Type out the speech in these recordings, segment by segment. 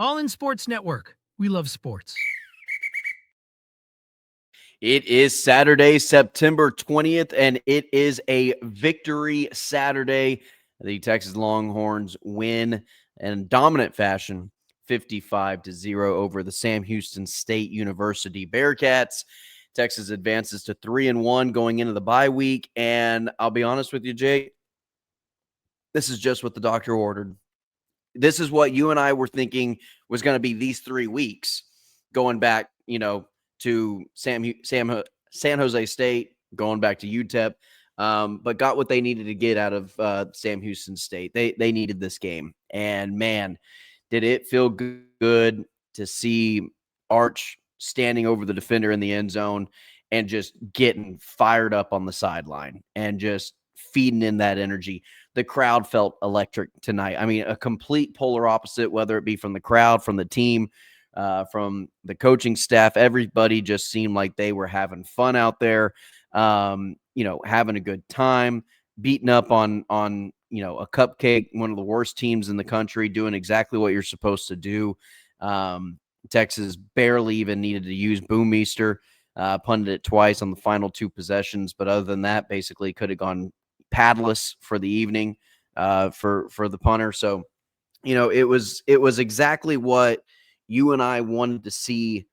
All in Sports Network. We love sports. It is Saturday, September 20th, and it is a victory Saturday. The Texas Longhorns win in dominant fashion, 55-0 over the Sam Houston State University Bearcats. Texas advances to 3-1 going into the bye week, and I'll be honest with you, Jake, this is just what the doctor ordered. This is what you and I were thinking was going to be these 3 weeks going back, to San Jose State, going back to UTEP, but got what they needed to get out of Sam Houston State. They needed this game. And, man, did it feel good to see Arch standing over the defender in the end zone and just getting fired up on the sideline and just feeding in that energy. The crowd felt electric tonight. I mean, a complete polar opposite, whether it be from the crowd, from the team, from the coaching staff. Everybody just seemed like they were having fun out there, having a good time, beating up on a cupcake, one of the worst teams in the country, doing exactly what you're supposed to do. Texas barely even needed to use Boomeister, punted it twice on the final 2 possessions, but other than that, basically could have gone padless for the evening for the punter. So, it was exactly what you and I wanted to see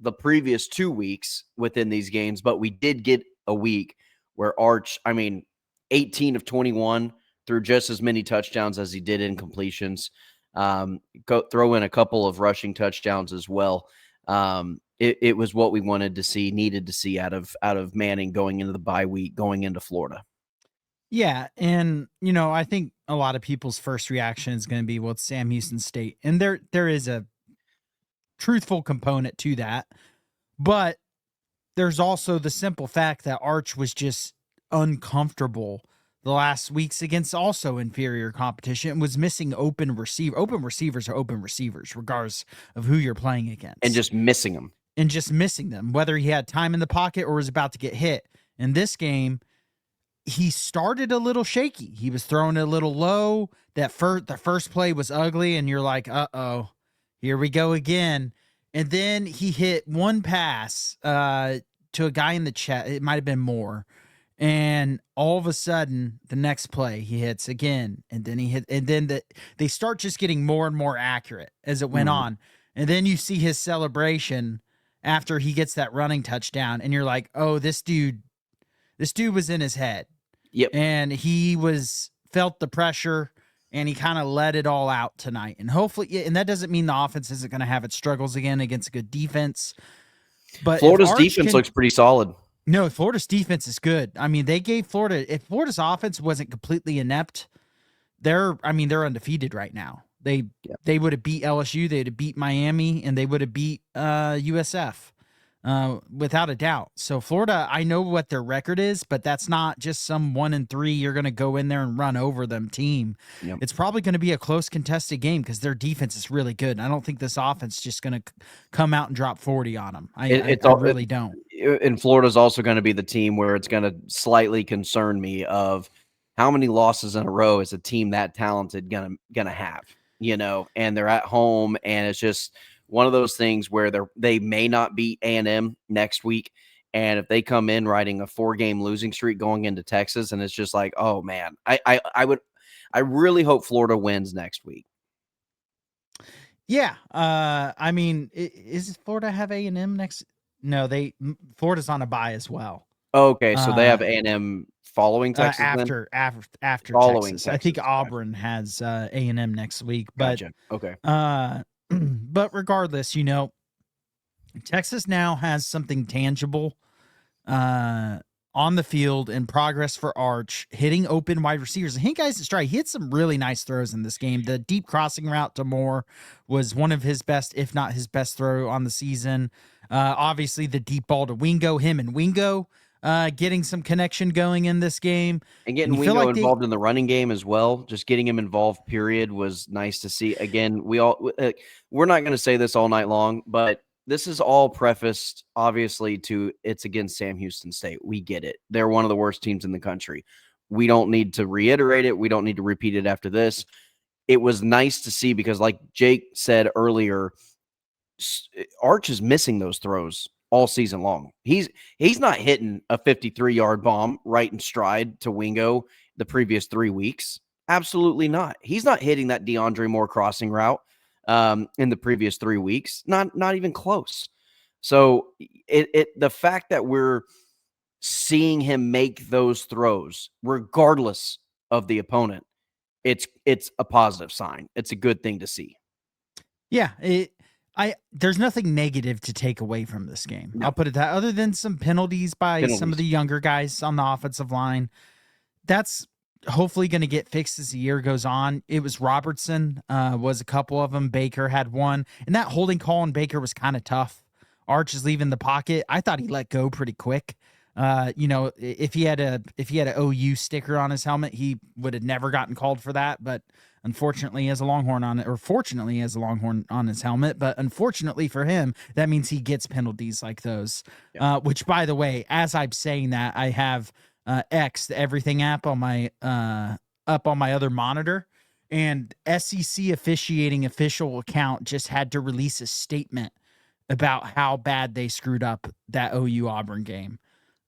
the previous 2 weeks within these games, but we did get a week where Arch, 18 of 21, threw just as many touchdowns as he did in completions. Throw in a couple of rushing touchdowns as well. It was what we wanted to see, needed to see out of Manning going into the bye week, going into Florida. Yeah, and I think a lot of people's first reaction is going to be, well, it's Sam Houston State, and there is a truthful component to that, but there's also the simple fact that Arch was just uncomfortable the last weeks against also inferior competition and was missing open receivers. Open receivers are open receivers, regardless of who you're playing against, and just missing them, whether he had time in the pocket or was about to get hit. In this game, he started a little shaky. He was throwing a little low. The first play was ugly, and you're like, uh-oh, here we go again. And then he hit one pass to a guy in the chest. It might have been more. And all of a sudden, the next play, he hits again. And then he hit. And then they start just getting more and more accurate as it went on. And then you see his celebration after he gets that running touchdown. And you're like, oh, this dude was in his head. Yep. And he felt the pressure, and he kind of let it all out tonight. And hopefully, and that doesn't mean the offense isn't going to have its struggles again against a good defense. But Florida's defense looks pretty solid. No, Florida's defense is good. I mean, they gave Florida, if Florida's offense wasn't completely inept, they're undefeated right now. They would have beat LSU, they'd have beat Miami, and they would have beat USF. Without a doubt. So Florida, I know what their record is, but that's not just some 1-3 you're going to go in there and run over them team. Yep. It's probably going to be a close contested game because their defense is really good. And I don't think this offense is just going to come out and drop 40 on them. I really don't. And Florida's also going to be the team where it's going to slightly concern me of how many losses in a row is a team that talented going to have, and they're at home, and it's just one of those things where they may not beat A&M next week, and if they come in riding a 4-game losing streak going into Texas, and it's just like, oh man, I really hope Florida wins next week. Yeah, is Florida have A&M next? No, Florida's on a bye as well. Okay, so they have A&M following Texas after following Texas. Texas. I think Auburn has A&M next week. But gotcha. Okay. But regardless, Texas now has something tangible on the field in progress for Arch, hitting open wide receivers. And he guys strike. He hit some really nice throws in this game. The deep crossing route to Moore was one of his best, if not his best throw on the season. Obviously, the deep ball to Wingo, him and Wingo getting some connection going in this game. And getting Wingo involved in the running game as well. Just getting him involved, period, was nice to see. Again, we're not going to say this all night long, but this is all prefaced, obviously, to it's against Sam Houston State. We get it. They're one of the worst teams in the country. We don't need to reiterate it. We don't need to repeat it after this. it was nice to see because, like Jake said earlier, Arch is missing those throws all season long. He's not hitting a 53-yard bomb right in stride to Wingo the previous 3 weeks. Absolutely not. He's not hitting that DeAndre Moore crossing route in the previous 3 weeks. Not even close. So the fact that we're seeing him make those throws, regardless of the opponent, it's a positive sign. It's a good thing to see. Yeah, there's nothing negative to take away from this game. No. I'll put it that, other than some penalties by some of the younger guys on the offensive line. That's hopefully going to get fixed as the year goes on. It was Robertson, was a couple of them. Baker had one, and that holding call on Baker was kind of tough. Arch is leaving the pocket. I thought he let go pretty quick. If he had a OU sticker on his helmet, he would have never gotten called for that. But unfortunately, he has a Longhorn on it, or fortunately, he has a Longhorn on his helmet. But unfortunately for him, that means he gets penalties like those. Yeah. Which, by the way, as I'm saying that, I have X, the Everything app, on my up on my other monitor, and SEC officiating official account just had to release a statement about how bad they screwed up that OU Auburn game.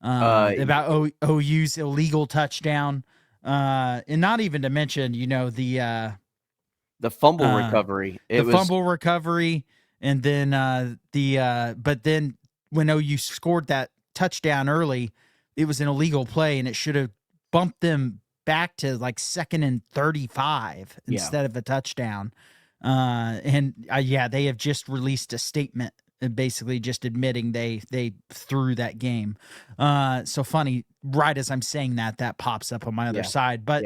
About OU's illegal touchdown, and not even to mention, the fumble recovery. Fumble recovery, and then but then when OU scored that touchdown early, it was an illegal play, and it should have bumped them back to like 2nd and 35 instead of a touchdown. They have just released a statement basically just admitting they threw that game. So funny, right as I'm saying that pops up on my other side. But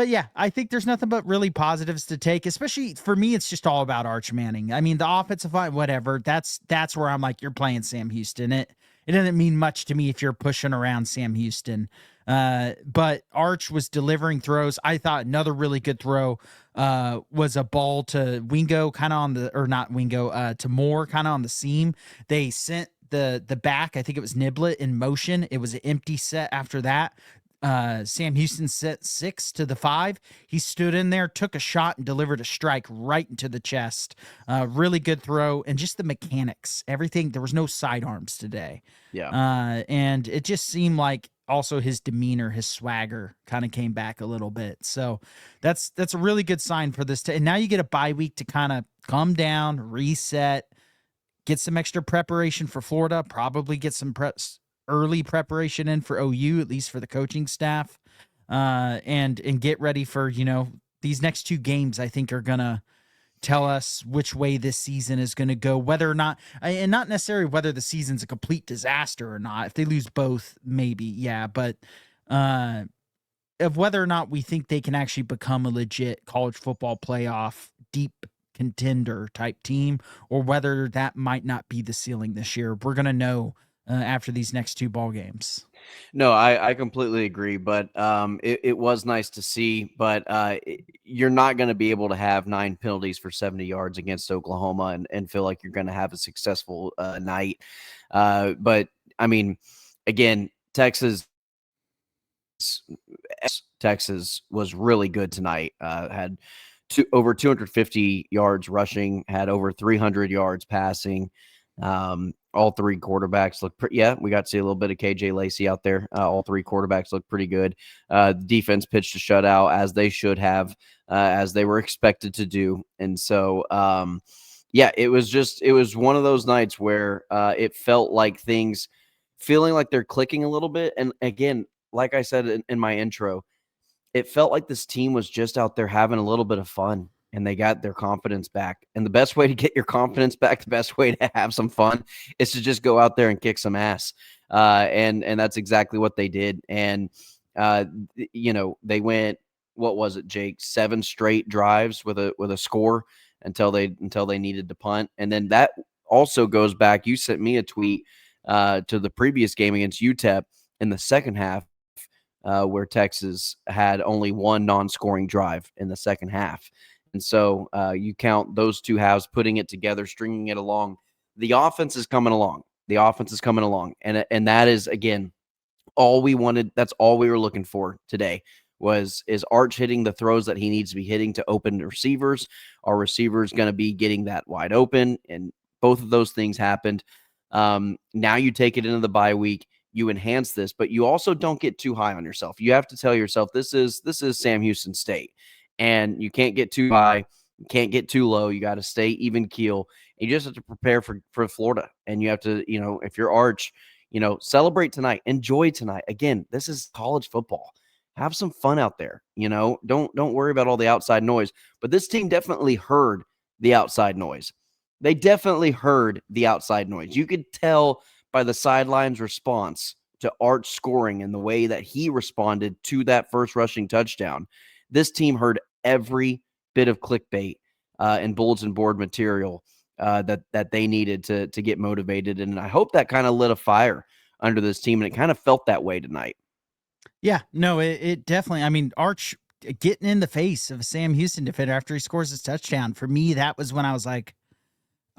yeah, I think there's nothing but really positives to take, especially for me. It's just all about Arch Manning. I mean, the offensive line, whatever, that's where I'm like, you're playing Sam Houston. It doesn't mean much to me if you're pushing around Sam Houston. But Arch was delivering throws. I thought another really good throw was a ball to Wingo, kind of on the, or not Wingo, to Moore, kind of on the seam. They sent the back, I think it was Niblet, in motion. It was an empty set after that. Sam Houston set 6 to the 5. He stood in there, took a shot, and delivered a strike right into the chest. Really good throw, and just the mechanics, everything. There was no sidearms today. Yeah. And it just seemed like also his demeanor, his swagger kind of came back a little bit. So that's a really good sign for this. And now you get a bye week to kind of come down, reset, get some extra preparation for Florida, probably get some early preparation in for OU, at least for the coaching staff, and get ready for, these next 2 games. I think are going to tell us which way this season is going to go, whether or not, and not necessarily whether the season's a complete disaster or not. If they lose both, maybe, yeah, but of whether or not we think they can actually become a legit college football playoff deep contender type team, or whether that might not be the ceiling this year. We're going to know after these next 2 ball games. No, I completely agree, but it was nice to see. But you're not going to be able to have 9 penalties for 70 yards against Oklahoma and feel like you're going to have a successful night. But I mean, again, Texas was really good tonight. Had over 250 yards rushing, had over 300 yards passing. All 3 quarterbacks look pretty. Yeah, we got to see a little bit of KJ Lacey out there. All 3 quarterbacks look pretty good. The defense pitched a shutout, as they should have, as they were expected to do. And so, it was one of those nights where it felt like things feeling like they're clicking a little bit. And again, like I said in my intro, it felt like this team was just out there having a little bit of fun. And they got their confidence back. And the best way to get your confidence back, the best way to have some fun, is to just go out there and kick some ass. And that's exactly what they did. And they went, what was it, Jake? 7 straight drives with a score until they needed to punt. And then that also goes back. You sent me a tweet to the previous game against UTEP in the second half, where Texas had only 1 non-scoring drive in the second half. And so you count those 2 halves, putting it together, stringing it along. The offense is coming along. And that is, again, all we wanted. That's all we were looking for today, is Arch hitting the throws that he needs to be hitting to open receivers? Are receivers going to be getting that wide open? And both of those things happened. Now you take it into the bye week, you enhance this, but you also don't get too high on yourself. You have to tell yourself this is Sam Houston State, and you can't get too high, you can't get too low. You got to stay even keel. You just have to prepare for Florida, and you have to, if you're Arch, celebrate tonight, enjoy tonight. Again, this is college football. Have some fun out there. Don't worry about all the outside noise. But this team definitely heard the outside noise. They definitely heard the outside noise. You could tell by the sidelines response to Arch scoring and the way that he responded to that first rushing touchdown. This team heard every bit of clickbait and bulletin board material that they needed to get motivated. And I hope that kind of lit a fire under this team, and it kind of felt that way tonight. Yeah, no, it definitely, I mean, Arch getting in the face of a Sam Houston defender after he scores his touchdown, for me, that was when I was like,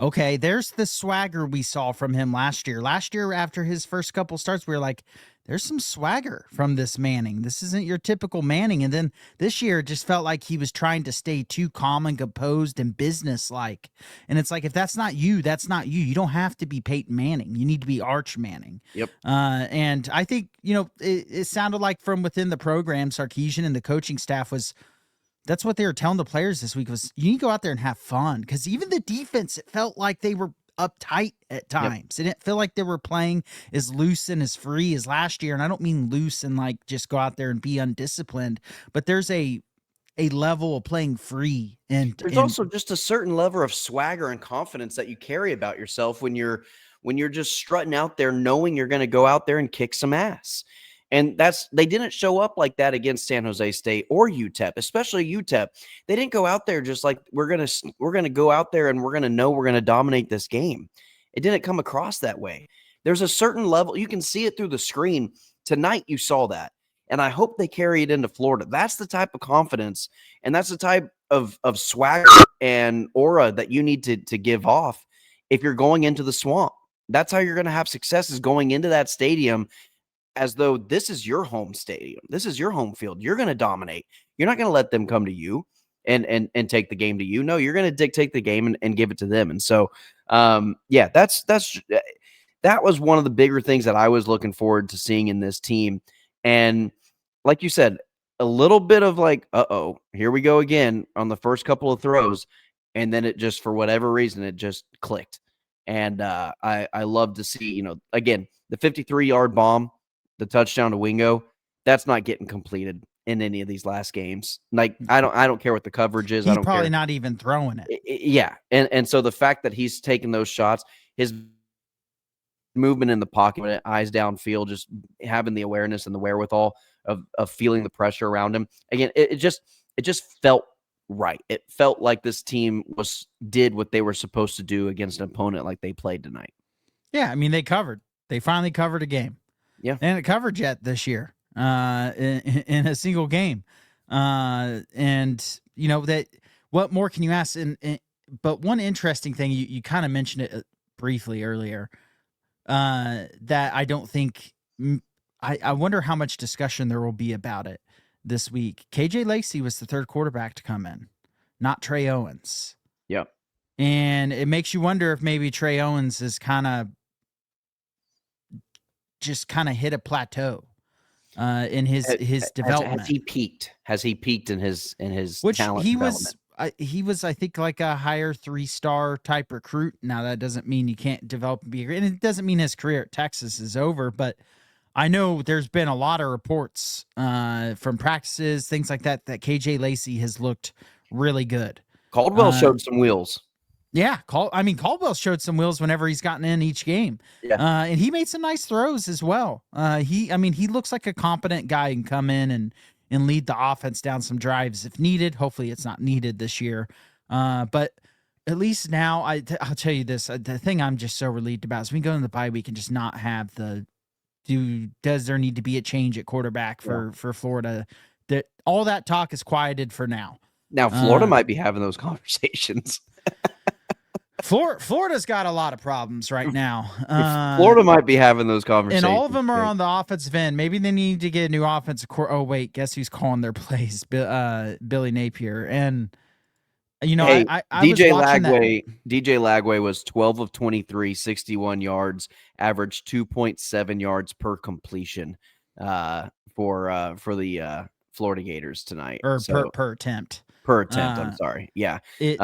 okay, there's the swagger we saw from him last year. Last year, after his first couple starts, we were like, there's some swagger from this Manning. This isn't your typical Manning. And then this year, it just felt like he was trying to stay too calm and composed and businesslike. And it's like, if that's not you, that's not you. You don't have to be Peyton Manning. You need to be Arch Manning. Yep. And I think, it sounded like from within the program, Sarkisian and the coaching staff that's what they were telling the players this week was you need to go out there and have fun. Because even the defense, it felt like they were uptight at times. Yep. It didn't feel like they were playing as loose and as free as last year. And I don't mean loose and like just go out there and be undisciplined, but there's a level of playing free. And there's also just a certain level of swagger and confidence that you carry about yourself when you're just strutting out there knowing you're going to go out there and kick some ass. And they didn't show up like that against San Jose State or UTEP, especially UTEP. They didn't go out there just like we're gonna go out there and we're gonna dominate this game. It didn't come across that way. There's a certain level, you can see it through the screen. Tonight you saw that, and I hope they carry it into Florida. That's the type of confidence, and that's the type of swagger and aura that you need to give off if you're going into the swamp. That's how you're gonna have success, is going into that stadium as though this is your home stadium. This is your home field. You're going to dominate. You're not going to let them come to you and take the game to you. No, you're going to dictate the game and give it to them. And so, that was one of the bigger things that I was looking forward to seeing in this team. And like you said, a little bit of like, uh-oh, here we go again on the first couple of throws. And then it just, for whatever reason, it just clicked. And I love to see, again, the 53-yard bomb, the touchdown to Wingo, that's not getting completed in any of these last games. Like, I don't care what the coverage is. He's I don't probably care. not even throwing it. Yeah. And so the fact that he's taking those shots, his movement in the pocket, eyes downfield, just having the awareness and the wherewithal of feeling the pressure around him. Again, it just felt right. It felt like this team did what they were supposed to do against an opponent like they played tonight. Yeah, I mean, they covered. They finally covered a game. Yeah. They haven't covered yet this year in a single game. And, that what more can you ask? But one interesting thing, you kind of mentioned it briefly earlier, that I don't think I wonder how much discussion there will be about it this week. KJ Lacey was the third quarterback to come in, not Trey Owens. Yeah. And it makes you wonder if maybe Trey Owens is just hit a plateau in his development. Has he peaked? Has he peaked in his Which talent development? He was, I think, like a higher 3-star type recruit. Now, that doesn't mean you can't develop and be great. And it doesn't mean his career at Texas is over. But I know there's been a lot of reports from practices, things like that KJ Lacey has looked really good. Caldwell showed some wheels. Yeah, Caldwell showed some wheels whenever he's gotten in each game. Yeah. And he made some nice throws as well. He looks like a competent guy and come in and lead the offense down some drives if needed. Hopefully it's not needed this year. But at least now, I'll tell you this, the thing I'm just so relieved about is we go into the bye week and just not have does there need to be a change at quarterback for Florida? That all that talk is quieted for now. Now, Florida might be having those conversations. Florida's got a lot of problems right now. Florida might be having those conversations. And all of them are on the offensive end. Maybe they need to get a new offensive oh, wait, guess who's calling their plays? Billy Napier. And, Hey, I was watching that. DJ Lagway was 12 of 23, 61 yards, averaged 2.7 yards per completion for the Florida Gators tonight. Or So, per attempt. per attempt, I'm sorry. Yeah. It,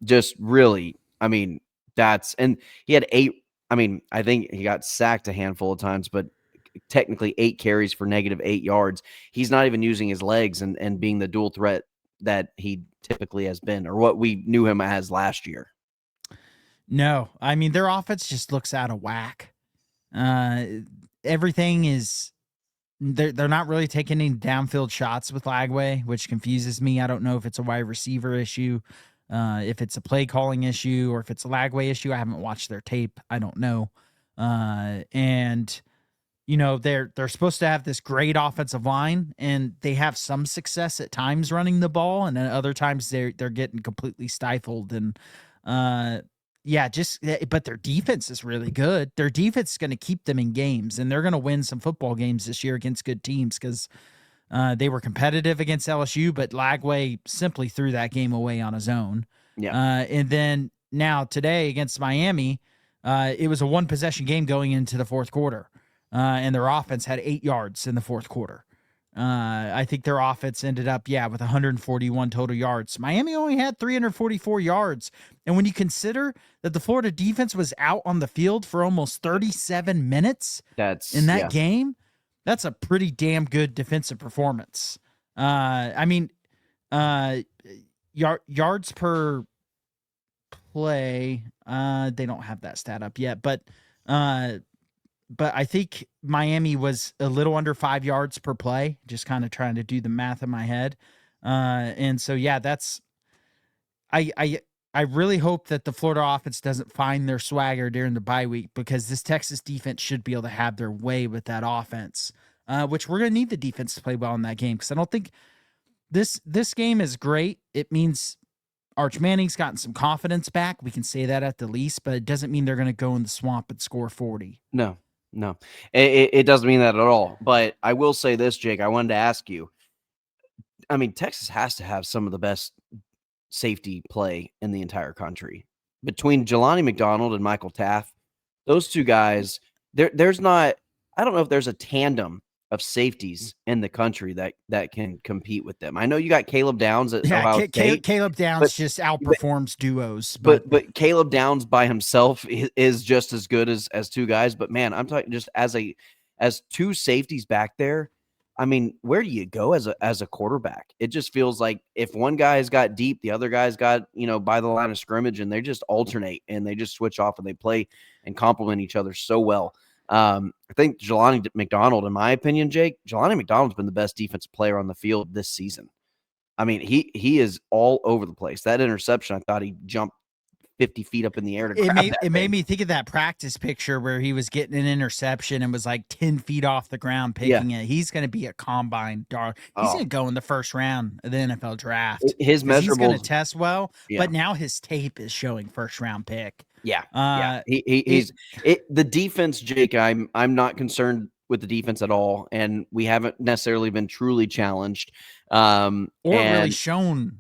Just really, I mean, and he had 8. I mean, I think he got sacked a handful of times, but technically 8 carries for -8 yards. He's not even using his legs and being the dual threat that he typically has been, or what we knew him as last year. No, I mean, their offense just looks out of whack. Everything is, they're not really taking any downfield shots with Lagway, which confuses me. I don't know if it's a wide receiver issue, if it's a play calling issue, or if it's a Lagway issue. I haven't watched their tape. I don't know. And they're supposed to have this great offensive line, and they have some success at times running the ball, and then other times they're getting completely stifled. And but their defense is really good. Their defense is going to keep them in games, and they're going to win some football games this year against good teams because they were competitive against LSU, but Lagway simply threw that game away on his own. Yeah. And then now today against Miami, it was a 1-possession game going into the fourth quarter. And their offense had 8 yards in the fourth quarter. I think their offense ended up, with 141 total yards. Miami only had 344 yards. And when you consider that the Florida defense was out on the field for almost 37 minutes in that game, that's a pretty damn good defensive performance. I mean, yards per play, they don't have that stat up yet, but I think Miami was a little under 5 yards per play, just kind of trying to do the math in my head. And so, I really hope that the Florida offense doesn't find their swagger during the bye week, because this Texas defense should be able to have their way with that offense, which we're going to need the defense to play well in that game, because I don't think this game is great. It means Arch Manning's gotten some confidence back. We can say that at the least, but it doesn't mean they're going to go in the swamp and score 40. No, it doesn't mean that at all. But I will say this, Jake, I wanted to ask you, I mean, Texas has to have some of the best safety play in the entire country. Between Jelani McDonald and Michael Taft, those two guys, there's not, I don't know if there's a tandem of safeties in the country that can compete with them. I know you got Caleb Downs at Ohio State. Caleb Downs just outperforms duos. But Caleb Downs by himself is just as good as two guys. But man, I'm talking just as two safeties back there. I mean, where do you go as a quarterback? It just feels like if one guy's got deep, the other guy's got, by the line of scrimmage, and they just alternate and they just switch off and they play and complement each other so well. I think Jelani McDonald, in my opinion, Jake, Jelani McDonald's been the best defensive player on the field this season. I mean, he is all over the place. That interception, I thought he jumped 50 feet up in the air to grab that. It made me think of that practice picture where he was getting an interception and was like 10 feet off the ground picking it. He's going to be a combine dog. He's going to go in the first round of the NFL draft. His measurables. He's going to test well, but now his tape is showing first round pick. Yeah. He's the defense, Jake. I'm not concerned with the defense at all, and we haven't necessarily been truly challenged, or really shown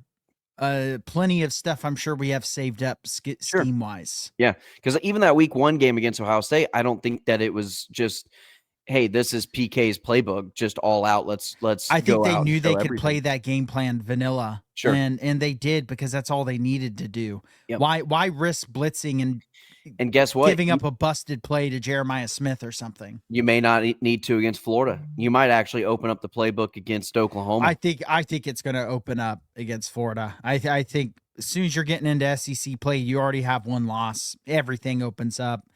plenty of stuff. I'm sure we have saved up scheme wise. Yeah, because even that week 1 game against Ohio State, I don't think that it was just, hey, this is PK's playbook, just all out. Let's. I think they knew they could play that game plan vanilla, and they did, because that's all they needed to do. Yep. Why risk blitzing and guess what? Giving up a busted play to Jeremiah Smith or something. You may not need to against Florida. You might actually open up the playbook against Oklahoma. I think it's going to open up against Florida. I think as soon as you're getting into SEC play, you already have 1 loss. Everything opens up.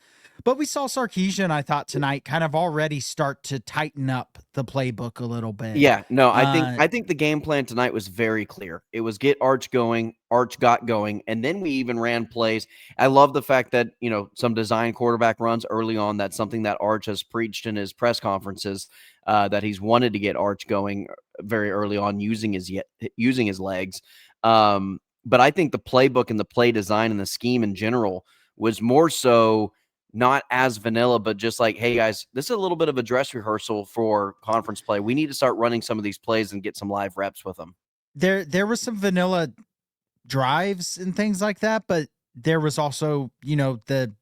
But we saw Sarkisian, I thought, tonight kind of already start to tighten up the playbook a little bit. Yeah, no, I think the game plan tonight was very clear. It was get Arch going. Arch got going, and then we even ran plays. I love the fact that, some design quarterback runs early on. That's something that Arch has preached in his press conferences, that he's wanted to get Arch going very early on using his legs. but I think the playbook and the play design and the scheme in general was more so not as vanilla, but just like, hey guys, this is a little bit of a dress rehearsal for conference play. We need to start running some of these plays and get some live reps with them. There was some vanilla drives and things like that, but there was also, the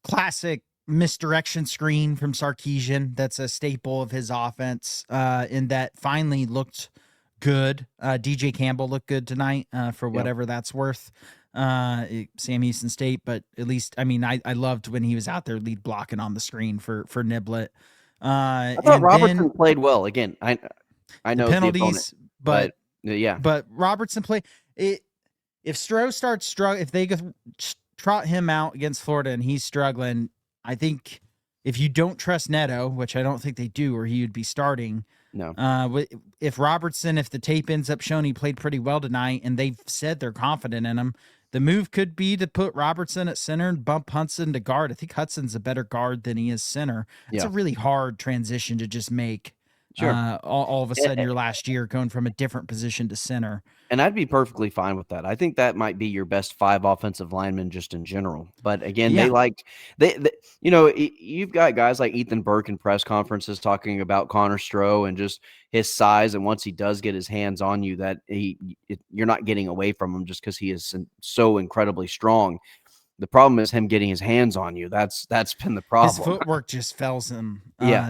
classic misdirection screen from Sarkisian. That's a staple of his offense, and that finally looked good. DJ Campbell looked good tonight, for whatever that's worth. Sam Houston State, but at least, I loved when he was out there lead blocking on the screen for Niblett. I thought Robertson played well. Again, I know the penalties, the opponent, but yeah. But Robertson played it. If Shsu starts struggling, if they trot him out against Florida and he's struggling, I think if you don't trust Neto, which I don't think they do, or he would be starting. No. If Robertson, if the tape ends up showing he played pretty well tonight, and they've said they're confident in him, the move could be to put Robertson at center and bump Hudson to guard. I think Hudson's a better guard than he is center. It's a really hard transition to just make. Sure. All of a sudden, your last year going from a different position to center. And I'd be perfectly fine with that. I think that might be your best 5 offensive linemen just in general. But again, you've got guys like Ethan Burke in press conferences talking about Connor Shsu and just his size. And once he does get his hands on you, that you're not getting away from him just because he is so incredibly strong. The problem is him getting his hands on you. That's been the problem. His footwork just fails him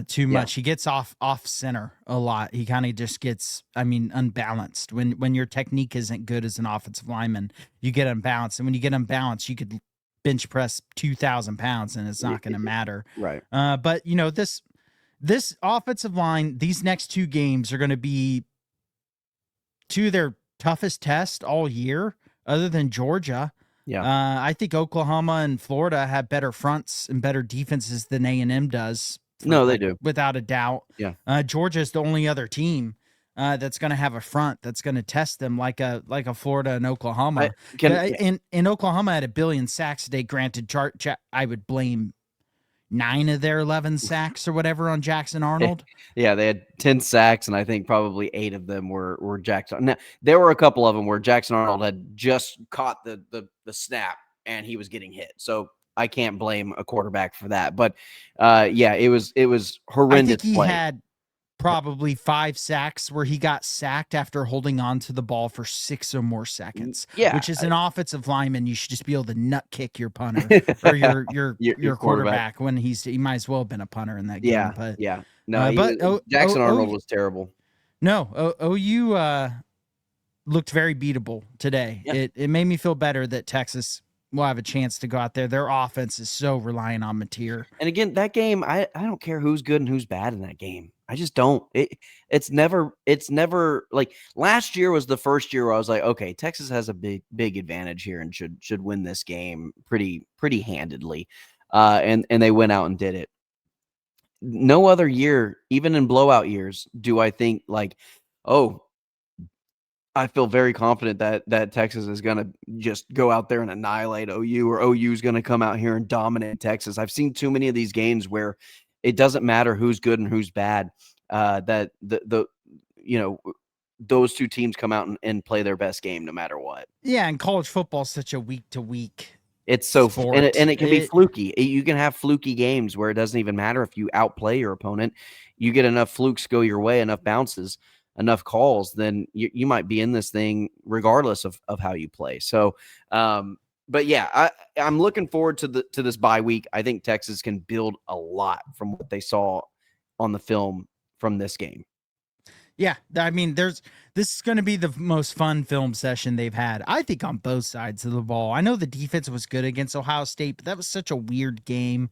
too much. He gets off center a lot. He kind of just gets, unbalanced. When your technique isn't good as an offensive lineman, you get unbalanced. And when you get unbalanced, you could bench press 2,000 pounds and it's not going to matter. Right. But this offensive line, these next 2 games are going to be 2 of their toughest tests all year, other than Georgia. Yeah. I think Oklahoma and Florida have better fronts and better defenses than A&M does. No, they do. Without a doubt. Yeah. Georgia is the only other team that's going to have a front that's going to test them like a Florida and Oklahoma. In Oklahoma had 1 billion sacks today. Granted, I would blame 9 of their 11 sacks or whatever on Jackson Arnold. Yeah, they had 10 sacks, and I think probably 8 of them were Jackson. Now, there were a couple of them where Jackson Arnold had just caught the snap and he was getting hit. So I can't blame a quarterback for that. But it was horrendous. I think he had probably 5 sacks where he got sacked after holding on to the ball for 6 or more seconds. Yeah, which is an offensive lineman, you should just be able to nut kick your punter or your quarterback when he might as well have been a punter in that game. But Jackson Arnold was terrible. No, OU looked very beatable today. Yeah. It made me feel better that Texas will have a chance to go out there. Their offense is so reliant on Mateer. And again, that game, I don't care who's good and who's bad in that game. I just don't. It's never like last year was the first year where I was like, okay, Texas has a big advantage here and should win this game pretty handedly. And they went out and did it. No other year, even in blowout years, do I think like, oh, I feel very confident that Texas is going to just go out there and annihilate OU, or OU is going to come out here and dominate Texas. I've seen too many of these games where it doesn't matter who's good and who's bad. That those 2 teams come out and play their best game no matter what. Yeah, and college football is such a week to week. It's so and it can be fluky. You can have fluky games where it doesn't even matter if you outplay your opponent. You get enough flukes go your way, enough bounces, enough calls, then you might be in this thing regardless of how you play. So, but yeah, I'm looking forward to this bye week. I think Texas can build a lot from what they saw on the film from this game. Yeah, this is going to be the most fun film session they've had, I think, on both sides of the ball. I know the defense was good against Ohio State, but that was such a weird game.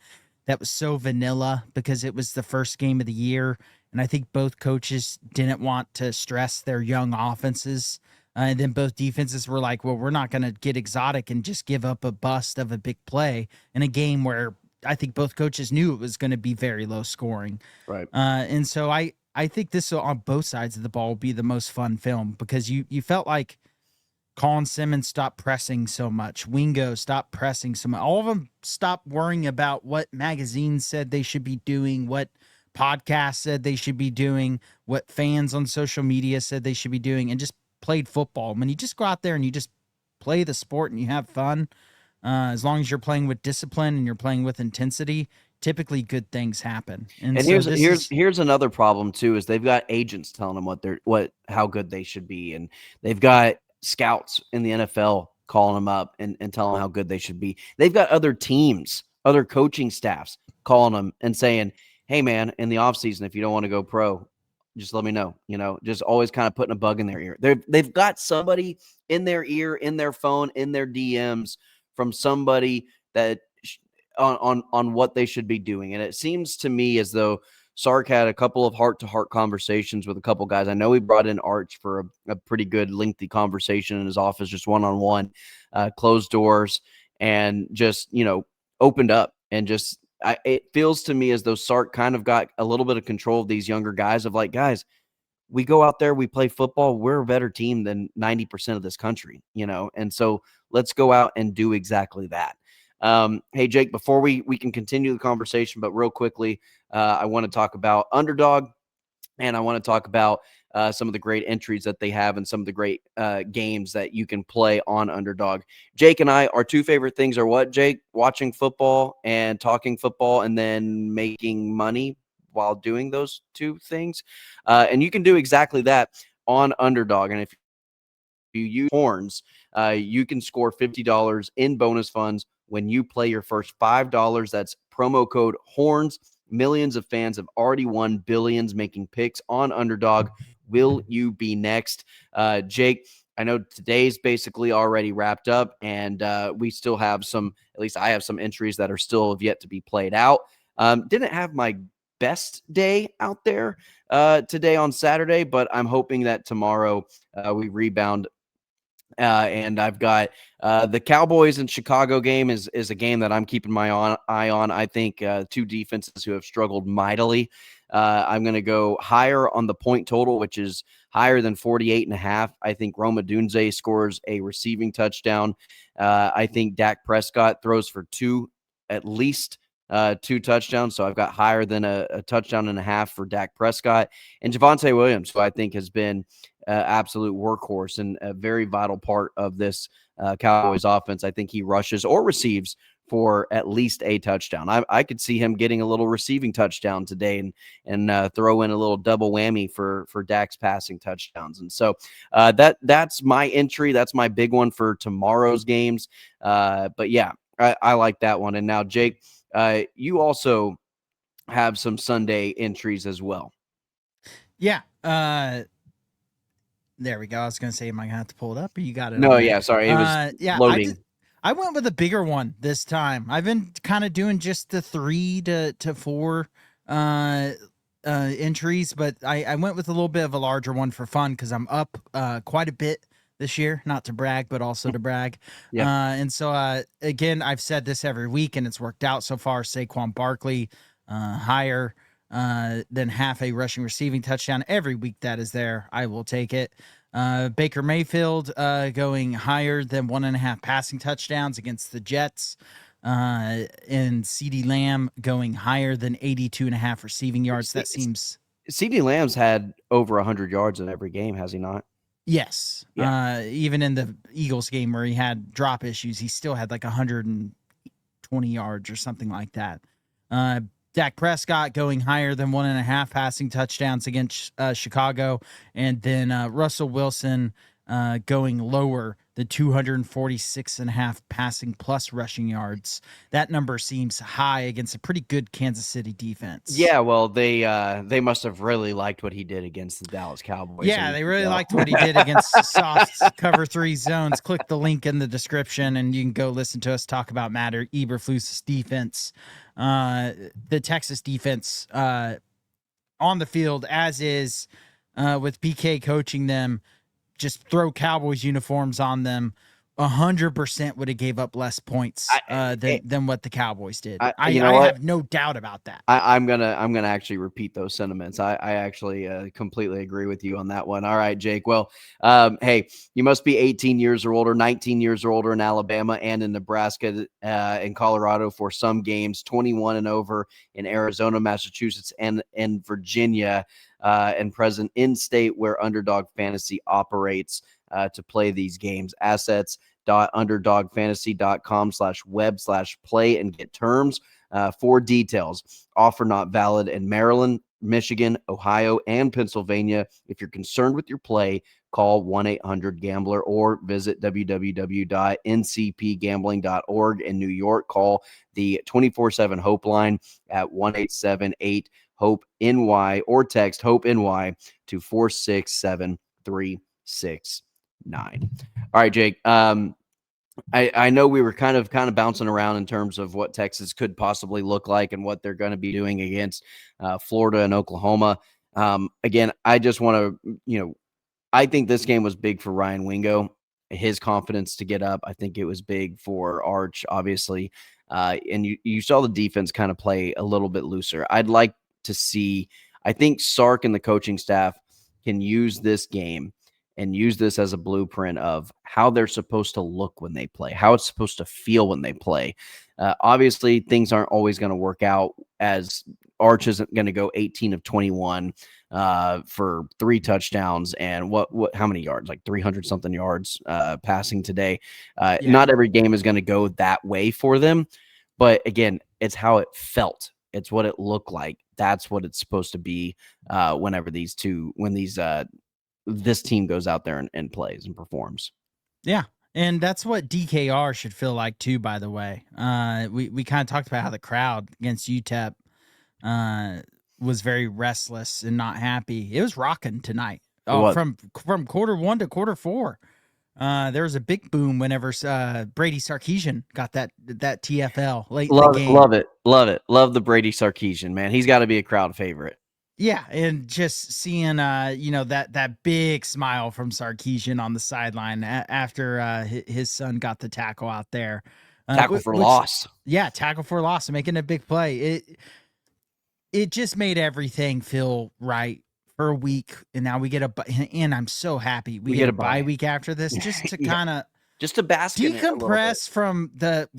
That was so vanilla because it was the first game of the year. And I think both coaches didn't want to stress their young offenses. And then both defenses were like, well, we're not going to get exotic and just give up a bust of a big play in a game where I think both coaches knew it was going to be very low scoring. Right. And so I think this on both sides of the ball will be the most fun film because you felt like Colin Simmons stopped pressing so much. Wingo stopped pressing so much. All of them stopped worrying about what magazines said they should be doing, what podcasts said they should be doing, what fans on social media said they should be doing, and just played football. When you just go out there and you just play the sport and you have fun, as long as you're playing with discipline and you're playing with intensity, typically good things happen. And so here's another problem too, is they've got agents telling them how good they should be, and they've got scouts in the NFL calling them up and telling them how good they should be. They've got other teams, other coaching staffs calling them and saying, hey man, in the offseason, if you don't want to go pro, just let me know. Just always kind of putting a bug in their ear. They've got somebody in their ear, in their phone, in their DMs from somebody that on what they should be doing. And it seems to me as though Sark had a couple of heart-to-heart conversations with a couple guys. I know he brought in Arch for a pretty good lengthy conversation in his office, just one-on-one, closed doors, and just, opened up. And just it feels to me as though Sark kind of got a little bit of control of these younger guys of like, guys, we go out there, we play football, we're a better team than 90% of this country, and so let's go out and do exactly that. Hey, Jake, before we can continue the conversation, but real quickly, I want to talk about Underdog, and I want to talk about some of the great entries that they have and some of the great games that you can play on Underdog. Jake and I, our two favorite things are what, Jake? Watching football and talking football and then making money while doing those two things. And you can do exactly that on Underdog. And if you use Horns, you can score $50 in bonus funds when you play your first $5. That's promo code HORNS. Millions of fans have already won billions making picks on Underdog. Will you be next? Jake, I know today's basically already wrapped up, and we still have at least I have some entries that are still have yet to be played out. Didn't have my best day out there today on Saturday, but I'm hoping that tomorrow we rebound. And I've got the Cowboys and Chicago game is a game that I'm keeping my eye on. I think two defenses who have struggled mightily. I'm going to go higher on the point total, which is higher than 48.5. I think Roma Dunze scores a receiving touchdown. I think Dak Prescott throws for at least two touchdowns. So I've got higher than a touchdown and a half for Dak Prescott. And Javonte Williams, who I think has been absolute workhorse and a very vital part of this Cowboys offense. I think he rushes or receives for at least a touchdown. I could see him getting a little receiving touchdown today and throw in a little double whammy for Dak's passing touchdowns. And so that's my entry. That's my big one for tomorrow's games. But yeah, I like that one. And now, Jake, you also have some Sunday entries as well. Yeah. There we go. I was going to say, am I going to have to pull it up or you got it? No, yeah, sorry. It was loading. I went with a bigger one this time. I've been kind of doing just the 3 to 4 entries, but I went with a little bit of a larger one for fun because I'm up quite a bit this year, not to brag, but also to brag. Yeah. And so, again, I've said this every week and it's worked out so far. Saquon Barkley, higher than half a rushing receiving touchdown. Every week that is there, I will take it. Baker Mayfield going higher than 1.5 passing touchdowns against the Jets. And CeeDee Lamb going higher than 82.5 receiving yards. That seems... CeeDee Lamb's had over 100 yards in every game, has he not? Yes. Yeah. Even in the Eagles game where he had drop issues, he still had like 120 yards or something like that. Dak Prescott going higher than 1.5 passing touchdowns against Chicago. And then Russell Wilson going lower than 246.5 passing plus rushing yards. That number seems high against a pretty good Kansas City defense. Yeah, well, they must have really liked what he did against the Dallas Cowboys. Yeah, they really liked what he did against soft cover 3 zones. Click the link in the description and you can go listen to us talk about Matt Eberflus's defense. The Texas defense on the field, as is with PK coaching them, just throw Cowboys uniforms on them. 100% would have gave up less points than what the Cowboys did. I have no doubt about that. I'm gonna actually repeat those sentiments. I actually completely agree with you on that one. All right, Jake. Well, hey, you must be 18 years or older, 19 years or older in Alabama and in Nebraska and Colorado for some games, 21 and over in Arizona, Massachusetts, and Virginia, and present in state where Underdog Fantasy operates to play these games. Assets shop.underdogfantasy.com/web/play and get terms for details. Offer not valid in Maryland, Michigan, Ohio, and Pennsylvania. If you're concerned with your play, call 1-800-GAMBLER or visit www.ncpgambling.org. In New York, call the 24/7 Hope line at 1-878-HOPE-NY or text HOPE-NY to 467-369. All right, Jake. I know we were kind of bouncing around in terms of what Texas could possibly look like and what they're going to be doing against Florida and Oklahoma. Again, I just want to, I think this game was big for Ryan Wingo, his confidence to get up. I think it was big for Arch, obviously. And you saw the defense kind of play a little bit looser. I'd like to see, I think Sark and the coaching staff can use this game and use this as a blueprint of how they're supposed to look when they play, how it's supposed to feel when they play. Obviously, things aren't always going to work out, as Arch isn't going to go 18 of 21 for 3 touchdowns and how many yards? Like 300 something yards passing today. Not every game is going to go that way for them, but again, it's how it felt. It's what it looked like. That's what it's supposed to be whenever this team goes out there and plays and performs. Yeah. And that's what DKR should feel like too, by the way. We kind of talked about how the crowd against UTEP was very restless and not happy. It was rocking tonight. From quarter 1 to quarter 4. There was a big boom whenever Brady Sarkisian got that TFL late in the game. Love it. Love the Brady Sarkisian, man. He's got to be a crowd favorite. Yeah, and just seeing that big smile from Sarkisian on the sideline after his son got the tackle out there. Tackle for loss. Yeah, tackle for loss, making a big play. It just made everything feel right for a week, and now we get and I'm so happy we get a bye week after this, just to kind of just to bask in it a little bit. Decompress from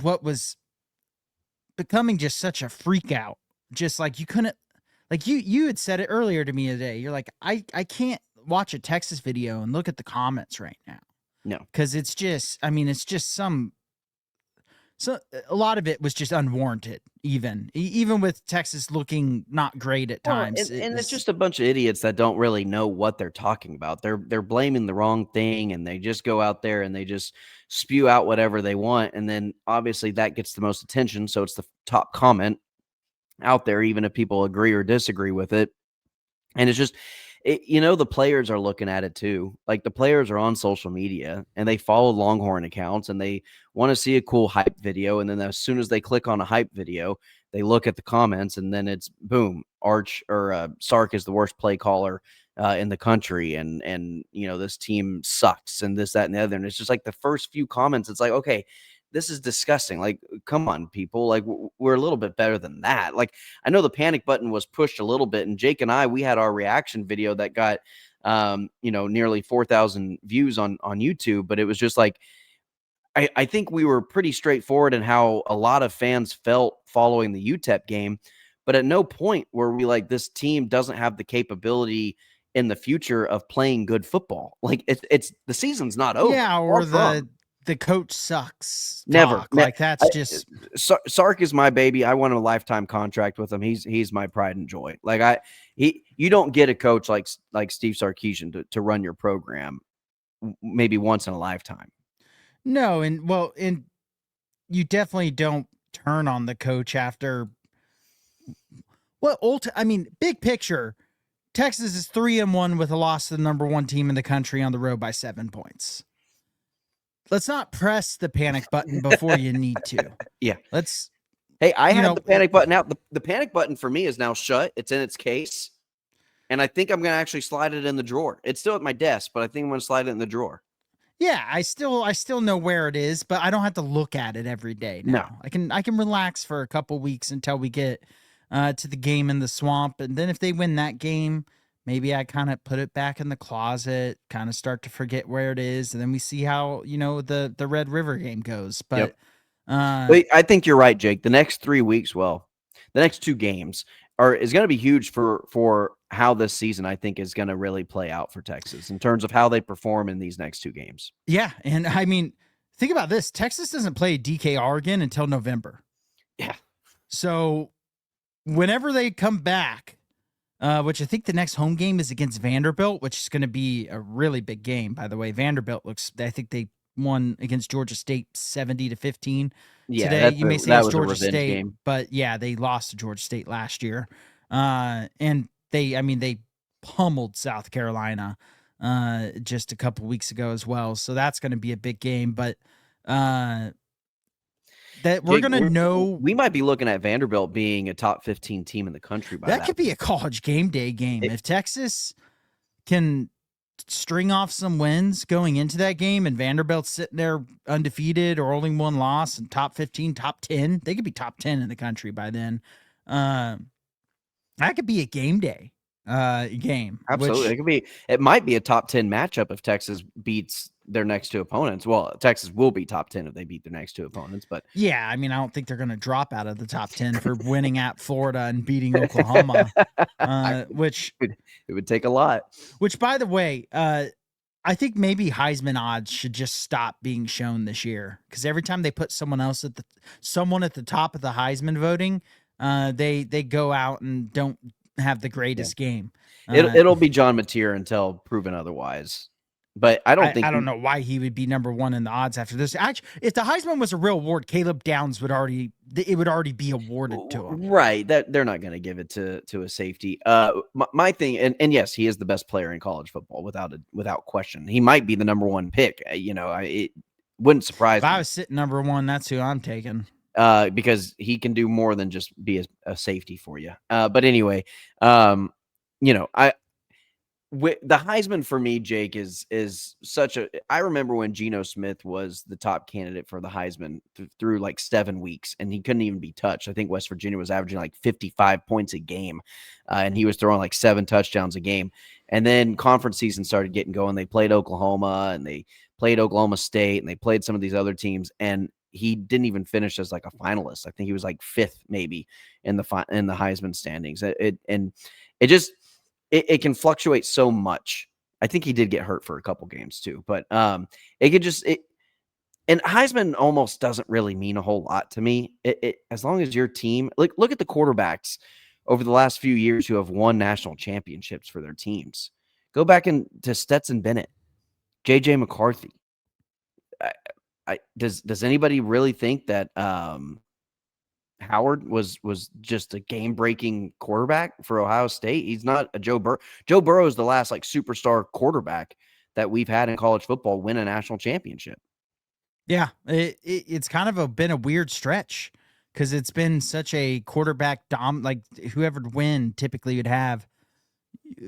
what was becoming just such a freak out. Just like you couldn't. Like you had said it earlier to me today. You're like, I can't watch a Texas video and look at the comments right now. No. Because it's just a lot of it was just unwarranted, even with Texas looking not great at times. It's just a bunch of idiots that don't really know what they're talking about. They're blaming the wrong thing, and they just go out there and they just spew out whatever they want. And then obviously that gets the most attention. So it's the top comment out there, even if people agree or disagree with it. And it's just, the players are looking at it too. Like, the players are on social media and they follow Longhorn accounts and they want to see a cool hype video. And then as soon as they click on a hype video, they look at the comments and then it's boom, Arch or Sark is the worst play caller in the country. And this team sucks and this, that, and the other. And it's just like the first few comments, it's like, okay, this is disgusting. Like, come on, people. Like, we're a little bit better than that. Like, I know the panic button was pushed a little bit, and Jake and I, we had our reaction video that got, nearly 4,000 views on YouTube. But it was just like, I think we were pretty straightforward in how a lot of fans felt following the UTEP game. But at no point were we like, this team doesn't have the capability in the future of playing good football. Like, it's the season's not over. Yeah, or the coach sucks. Never. Like, that's just Sark is my baby. I want a lifetime contract with him. He's my pride and joy. Like, you don't get a coach like Steve Sarkisian to run your program maybe once in a lifetime. No, and you definitely don't turn on the coach after. Well, big picture, Texas is 3-1 with a loss to the number 1 team in the country on the road by 7 points. Let's not press the panic button before you need to. Yeah. Hey, I had the panic button out. The panic button for me is now shut. It's in its case. And I think I'm going to actually slide it in the drawer. It's still at my desk, but I think I'm going to slide it in the drawer. Yeah, I still know where it is, but I don't have to look at it every day now. No. I can relax for a couple weeks until we get to the game in the swamp. And then if they win that game, maybe I kind of put it back in the closet, kind of start to forget where it is, and then we see how, the Red River game goes. But I think you're right, Jake. The next 3 weeks, the next 2 games is going to be huge for how this season, I think, is going to really play out for Texas in terms of how they perform in these next 2 games. Yeah, and think about this. Texas doesn't play DKR again until November. Yeah. So whenever they come back, which I think the next home game is against Vanderbilt, which is going to be a really big game, by the way. Vanderbilt I think they won against Georgia State 70-15 Yeah, today. You may say that it's was a Georgia revenge State, game. but yeah, they lost to Georgia State last year. And they pummeled South Carolina just a couple weeks ago as well. So that's going to be a big game. But that we're Jake, going to know. We might be looking at Vanderbilt being a top 15 team in the country by That could be a college game day game. If Texas can string off some wins going into that game and Vanderbilt's sitting there undefeated or only one loss and top 15, top 10, they could be top 10 in the country by then. That could be a game day game. Absolutely. It might be a top 10 matchup if Texas beats their next two opponents. Well, Texas will be top 10 if they beat their next two opponents, but yeah, I mean, I don't think they're going to drop out of the top 10 for winning at Florida and beating Oklahoma, which it would take a lot. Which, by the way, I think maybe Heisman odds should just stop being shown this year because every time they put someone at the top of the Heisman voting, they go out and don't have the greatest game. It'll be John Mateer until proven otherwise. But I don't know why he would be number one in the odds after this. Actually, if the Heisman was a real award, Caleb Downs would already be awarded to him. Right. That they're not going to give it to a safety. My thing, and yes, he is the best player in college football without question. He might be the number one pick. It wouldn't surprise me. If I was sitting number one, that's who I'm taking. Because he can do more than just be a safety for you. But anyway, the Heisman for me, Jake, is such a. I remember when Geno Smith was the top candidate for the Heisman through like 7 weeks, and he couldn't even be touched. I think West Virginia was averaging like 55 points a game, and he was throwing like 7 touchdowns a game. And then conference season started getting going. They played Oklahoma, and they played Oklahoma State, and they played some of these other teams, and he didn't even finish as like a finalist. I think he was like 5th maybe in the Heisman standings. It can fluctuate so much. I think he did get hurt for a couple games too, but and Heisman almost doesn't really mean a whole lot to me. As long as your team, look at the quarterbacks over the last few years who have won national championships for their teams. Go back to Stetson Bennett, JJ McCarthy. Does anybody really think that Howard was just a game-breaking quarterback for Ohio State? He's not a Joe Burrow. Joe Burrow is the last like superstar quarterback that we've had in college football win a national championship. Yeah, it's kind of been a weird stretch because it's been such a quarterback like whoever would win typically would have.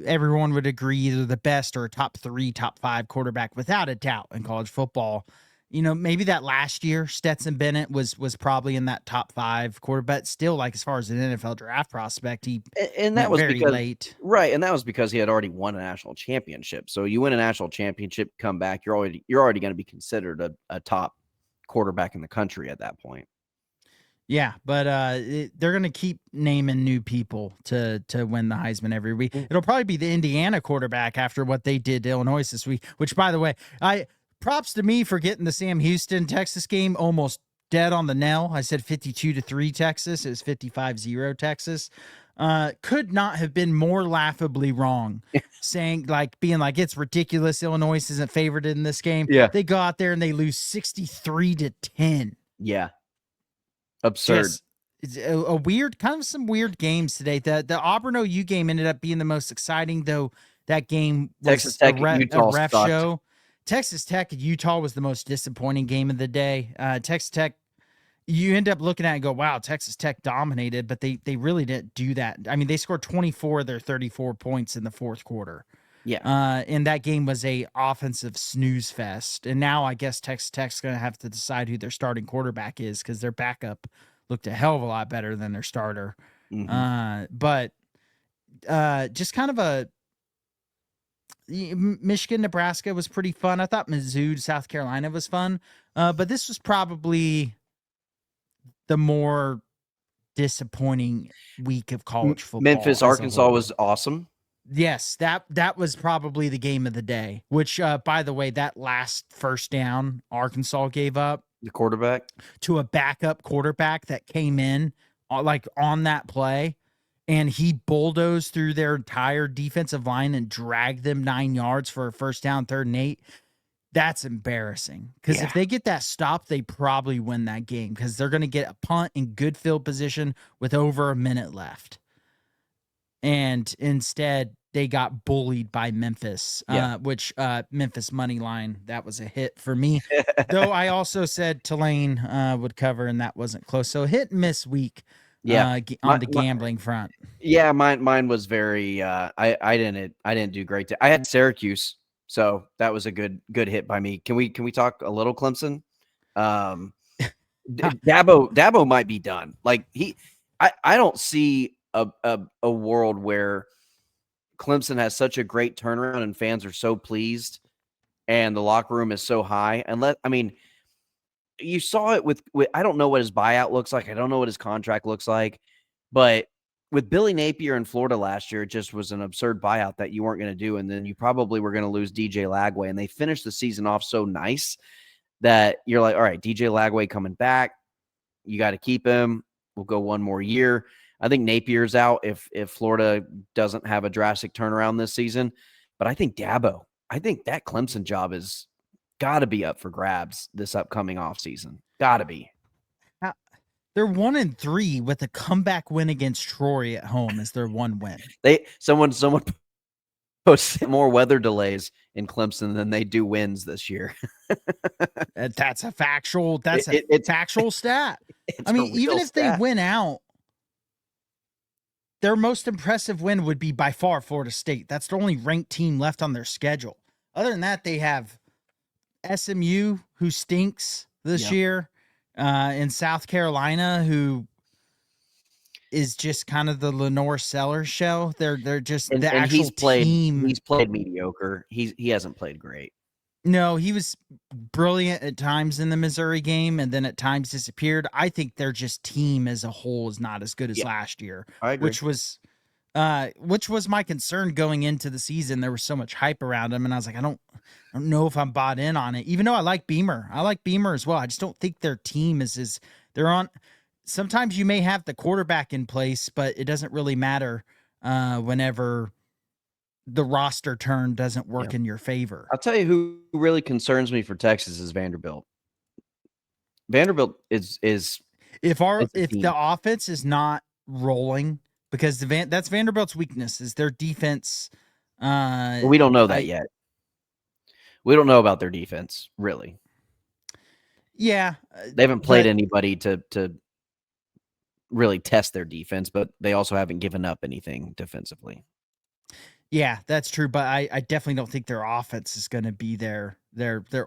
Everyone would agree either the best or a top 3, top 5 quarterback without a doubt in college football. Maybe that last year Stetson Bennett was probably in that top 5 quarterback. Still, like as far as an NFL draft prospect, and that was very because, late, right? And that was because he had already won a national championship. So you win a national championship, come back, you're already going to be considered a top quarterback in the country at that point. Yeah, but they're going to keep naming new people to win the Heisman every week. It'll probably be the Indiana quarterback after what they did to Illinois this week. Which, by the way, props to me for getting the Sam Houston Texas game almost dead on the nail. I said 52-3 Texas. It was 55-0 Texas. Could not have been more laughably wrong. Being like it's ridiculous. Illinois isn't favored in this game. Yeah, they go out there and they lose 63-10. Yeah, absurd. It's a weird, kind of some weird games today. The Auburn OU game ended up being the most exciting, though. That game was Texas Tech, Utah a ref sucked. show. Texas Tech and Utah was the most disappointing game of the day. Texas Tech, you end up looking at it and go, wow, Texas Tech dominated, but they really didn't do that. I mean, they scored 24 of their 34 points in the fourth quarter. Yeah. And that game was a offensive snooze fest. And now I guess Texas Tech's going to have to decide who their starting quarterback is because their backup looked a hell of a lot better than their starter. Mm-hmm. But just kind of a Michigan, Nebraska was pretty fun. I thought Mizzou, South Carolina was fun. But this was probably the more disappointing week of college football. Memphis, Arkansas was awesome. Yes, that was probably the game of the day, which by the way, that last first down Arkansas gave up The quarterback. to a backup quarterback that came in like on that play, and he bulldozed through their entire defensive line and dragged them 9 yards for a first down, 3rd and 8. That's embarrassing, because if they get that stop, they probably win that game, because they're going to get a punt in good field position with over a minute left. And instead, they got bullied by Memphis, which Memphis money line, that was a hit for me. Though I also said Tulane would cover, and that wasn't close. So hit and miss week on the gambling front. Yeah, mine was very I didn't do great. I had Syracuse, so that was a good hit by me. Can we talk a little Clemson? Dabo might be done. Like I don't see a world where Clemson has such a great turnaround and fans are so pleased and the locker room is so high. I mean, you saw it with I don't know what his buyout looks like. I don't know what his contract looks like, but with Billy Napier in Florida last year, it just was an absurd buyout that you weren't going to do. And then you probably were going to lose DJ Lagway. And they finished the season off so nice that you're like, all right, DJ Lagway coming back. You got to keep him. We'll go one more year. I think Napier's out if Florida doesn't have a drastic turnaround this season. But I think Dabo, I think that Clemson job is got to be up for grabs this upcoming offseason. Got to be. They're 1-3 with a comeback win against Troy at home as their one win. Someone posted more weather delays in Clemson than they do wins this year. That's a factual. That's a factual stat. I mean, even if they win out, their most impressive win would be by far Florida State. That's the only ranked team left on their schedule. Other than that, they have SMU, who stinks this year, in South Carolina, who is just kind of the Lenore Sellers show. They're just the actual team. He's played mediocre. He hasn't played great. No, he was brilliant at times in the Missouri game, and then at times disappeared. I think their just team as a whole is not as good as last year, I agree. which was my concern going into the season. There was so much hype around him, and I was like, I don't know if I'm bought in on it. Even though I like Beamer as well. I just don't think their team is they're on. Sometimes you may have the quarterback in place, but it doesn't really matter whenever the roster turn doesn't work in your favor. I'll tell you who really concerns me for Texas is Vanderbilt. Vanderbilt is if the offense is not rolling, because that's Vanderbilt's weakness is their defense. We don't know that yet. We don't know about their defense, really. Yeah, they haven't played anybody to really test their defense, but they also haven't given up anything defensively. Yeah, that's true, but I definitely don't think their offense is going to be their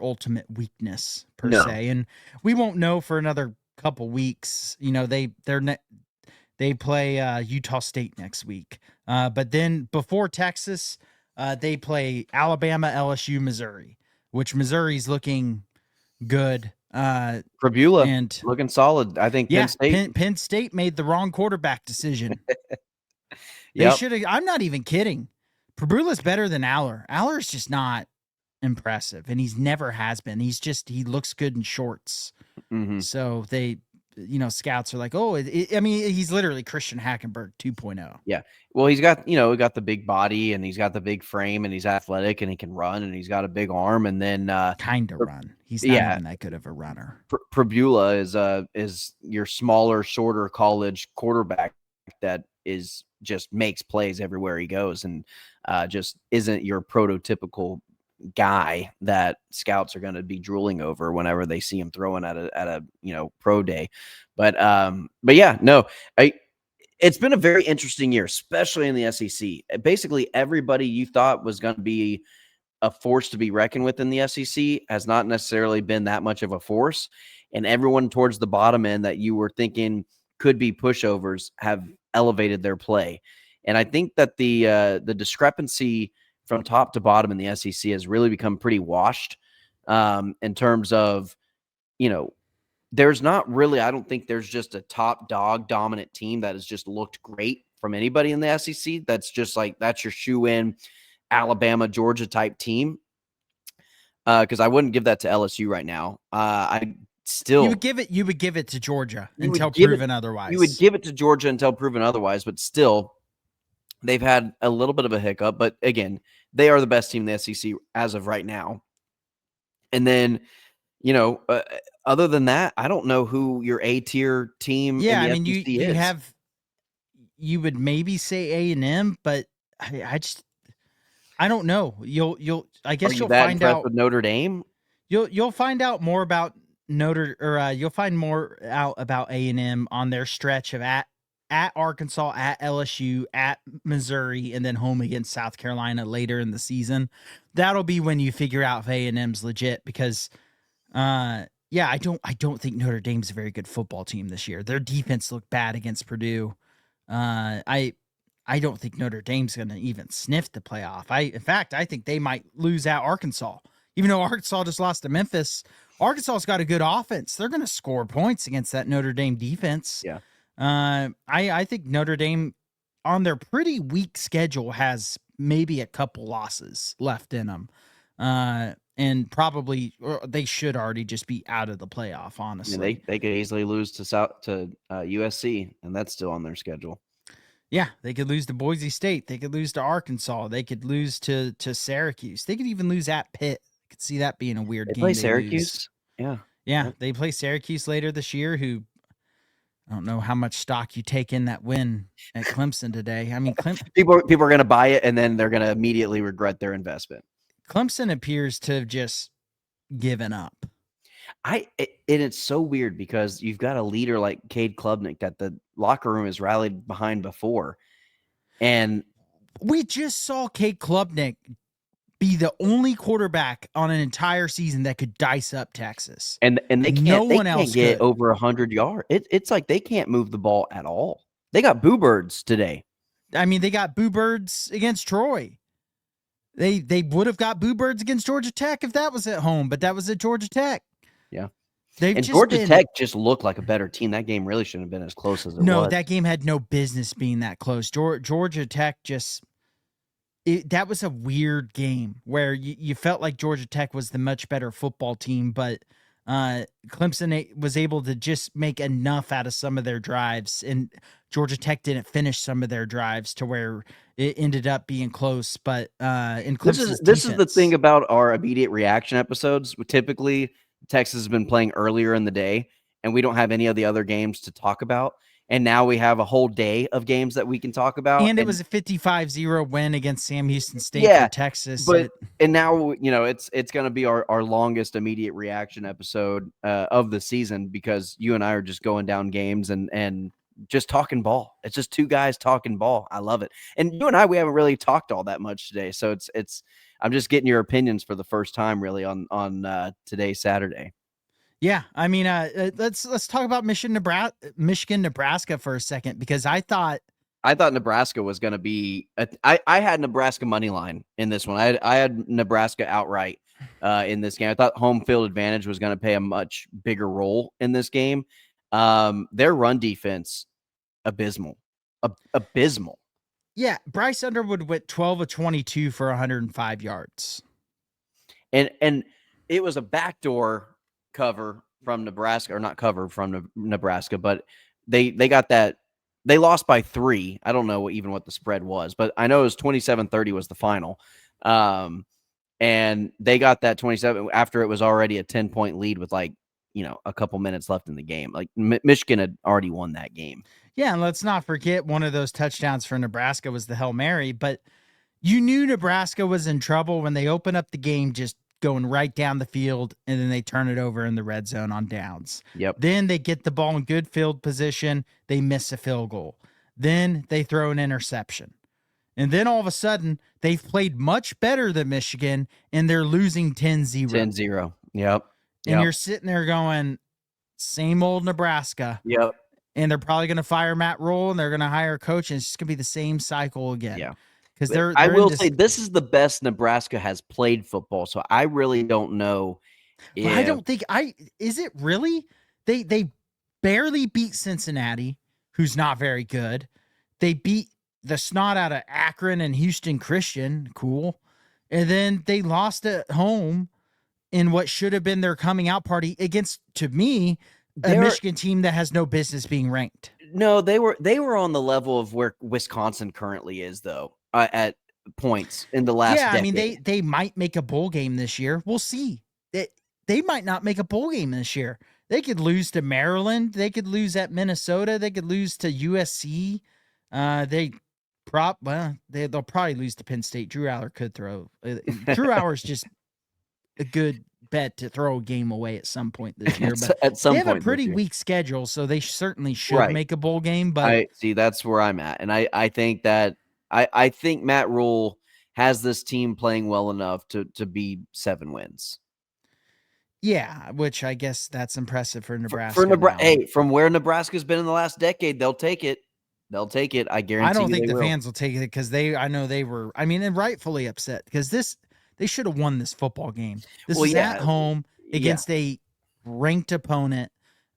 ultimate weakness per se, and we won't know for another couple weeks. You know, they play Utah State next week, but then before Texas, they play Alabama, LSU, Missouri, which Missouri's looking good. Prabula and looking solid. I think Penn State made the wrong quarterback decision. They should have. I'm not even kidding. Prabula's better than Aller. Aller's just not impressive, and he's never has been. He looks good in shorts. Mm-hmm. So they, scouts are like, oh, I mean, he's literally Christian Hackenberg 2.0. Yeah. Well, he's got, he got the big body and he's got the big frame and he's athletic and he can run and he's got a big arm and then kind of run. He's not even that good of a runner. Prabula is your smaller, shorter college quarterback that just makes plays everywhere he goes and just isn't your prototypical guy that scouts are going to be drooling over whenever they see him throwing at a pro day. But yeah, no, it's been a very interesting year, especially in the SEC. Basically everybody you thought was going to be a force to be reckoned with in the SEC has not necessarily been that much of a force, and everyone towards the bottom end that you were thinking could be pushovers have elevated their play. And I think that the discrepancy from top to bottom in the SEC has really become pretty washed in terms of, there's not really, I don't think there's just a top dog dominant team that has just looked great from anybody in the SEC. That's just like that's your shoe in Alabama, Georgia type team. Because I wouldn't give that to LSU right now. I still You would give it to Georgia you would until give it proven otherwise. you would give it to Georgia until proven otherwise, but still they've had a little bit of a hiccup. But again, they are the best team in the SEC as of right now. And then, other than that, I don't know who your A tier team in the SEC is. You would maybe say A&M, but I don't know. I guess Are you you'll that find impressed out. with Notre Dame? You'll find out more about you'll find more out about A&M on their stretch of at Arkansas, at LSU, at Missouri, and then home against South Carolina later in the season. That'll be when you figure out if A&M's legit because I don't think Notre Dame's a very good football team this year. Their defense looked bad against Purdue. I don't think Notre Dame's going to even sniff the playoff. In fact, I think they might lose at Arkansas. Even though Arkansas just lost to Memphis, Arkansas's got a good offense. They're going to score points against that Notre Dame defense. Yeah. I think Notre Dame on their pretty weak schedule has maybe a couple losses left in them. And probably they should already just be out of the playoff, honestly. I mean, they could easily lose to USC, and that's still on their schedule. Yeah, they could lose to Boise State. They could lose to Arkansas. They could lose to Syracuse. They could even lose at Pitt. I could see that being a weird game. Play Syracuse. Yeah. Yeah, they play Syracuse later this year, who I don't know how much stock you take in that win at Clemson today. I mean, people are going to buy it, and then they're going to immediately regret their investment. Clemson appears to have just given up. And it's so weird because you've got a leader like Cade Klubnik that the locker room has rallied behind before. And we just saw Cade Klubnik be the only quarterback on an entire season that could dice up Texas. And they can't get over 100 yards. It's like they can't move the ball at all. They got Boo Birds today. I mean, they got Boo Birds against Troy. They would have got Boo Birds against Georgia Tech if that was at home, but that was at Georgia Tech. Yeah. Georgia Tech just looked like a better team. That game really shouldn't have been as close as it was. No, that game had no business being that close. Georgia Tech that was a weird game where you felt like Georgia Tech was the much better football team, but Clemson was able to just make enough out of some of their drives, and Georgia Tech didn't finish some of their drives to where it ended up being close. But in Clemson's this is the thing about our immediate reaction episodes. Typically, Texas has been playing earlier in the day, and we don't have any of the other games to talk about. And now we have a whole day of games that we can talk about. And it was a 55-0 win against Sam Houston State for Texas. And now, it's going to be our longest immediate reaction episode of the season because you and I are just going down games and just talking ball. It's just two guys talking ball. I love it. And you and I, we haven't really talked all that much today. So I'm just getting your opinions for the first time really on today's Saturday. Yeah, I mean, let's talk about Michigan, Nebraska for a second because I thought Nebraska was going to be. I had Nebraska money line in this one. I had Nebraska outright in this game. I thought home field advantage was going to play a much bigger role in this game. Their run defense, abysmal. Yeah, Bryce Underwood went 12 of 22 for 105 yards, and it was a backdoor cover from Nebraska, or not cover from Nebraska, but they got that. They lost by 3. I don't know what the spread was, but I know it was 27-30 was the final. And they got that 27 after it was already a 10-point lead with a couple minutes left in the game. Like Michigan had already won that game. Yeah, and let's not forget one of those touchdowns for Nebraska was the Hail Mary, but you knew Nebraska was in trouble when they opened up the game just going right down the field, and then they turn it over in the red zone on downs. Yep. Then they get the ball in good field position. They miss a field goal. Then they throw an interception. And then all of a sudden, they've played much better than Michigan, and they're losing 10-0. 10-0. Yep. And you're sitting there going, same old Nebraska. Yep. And they're probably going to fire Matt Rule, and they're going to hire a coach, and it's just going to be the same cycle again. Yeah. Because I will say this is the best Nebraska has played football, so I really don't know. I don't think is it really? They barely beat Cincinnati, who's not very good. They beat the snot out of Akron and Houston Christian. Cool. And then they lost at home in what should have been their coming out party against, to me, a Michigan team that has no business being ranked. No, they were on the level of where Wisconsin currently is, though, at points in the last decade. I mean, they might make a bowl game this year. We'll see. They might not make a bowl game this year. They could lose to Maryland. They could lose at Minnesota. They could lose to USC. They'll probably lose to Penn State. Drew Aller could throw. Drew Aller's just a good bet to throw a game away at some point this year. But they have a pretty weak schedule, so they certainly should make a bowl game. But I see, that's where I'm at, and I think that I think Matt Rule has this team playing well enough to be 7 wins. Yeah, which I guess that's impressive for Nebraska. Hey, from where Nebraska's been in the last decade, they'll take it. They'll take it. I guarantee. I don't think the fans will take it because I know they were. I mean, and rightfully upset because they should have won this football game. This is at home against a ranked opponent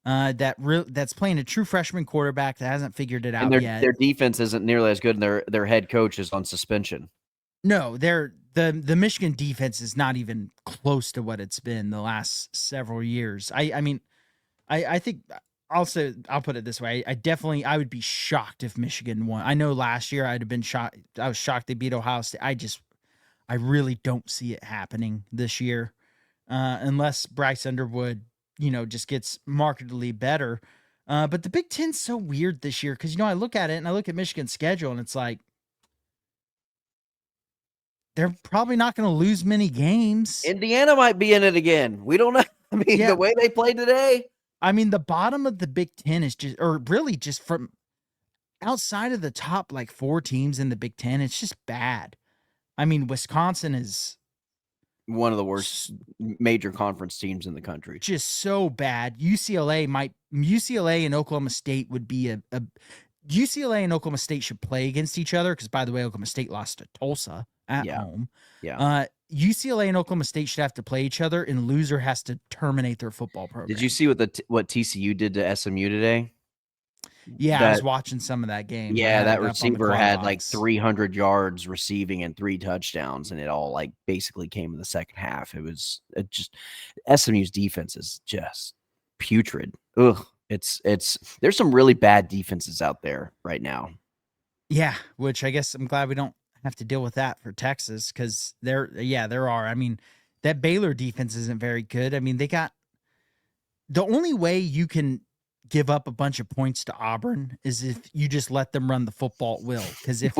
that's playing a true freshman quarterback that hasn't figured it out yet. Their defense isn't nearly as good, and their head coach is on suspension. No, the Michigan defense is not even close to what it's been the last several years. I mean, I think I'll put it this way. I would be shocked if Michigan won. I know last year I'd have been shocked. I was shocked they beat Ohio State. I really don't see it happening this year unless Bryce Underwood, just gets markedly better. But the Big Ten's so weird this year because, I look at it and I look at Michigan's schedule and it's like, they're probably not going to lose many games. Indiana might be in it again. We don't know. I mean, the way they play today. I mean, the bottom of the Big Ten is just from outside of the top, 4 teams in the Big Ten, it's just bad. I mean, Wisconsin is one of the worst major conference teams in the country. Just so bad. UCLA and Oklahoma State would be UCLA and Oklahoma State should play against each other because, by the way, Oklahoma State lost to Tulsa at home. Yeah. UCLA and Oklahoma State should have to play each other, and loser has to terminate their football program. Did you see what TCU did to SMU today? Yeah, I was watching some of that game. Yeah, that receiver had 300 yards receiving and 3 touchdowns, and it all basically came in the second half. It just SMU's defense is just putrid. Ugh. There's some really bad defenses out there right now. Yeah, which I guess I'm glad we don't have to deal with that for Texas because there are. I mean, that Baylor defense isn't very good. I mean, they got the only way you can give up a bunch of points to Auburn is if you just let them run the football at will. Because is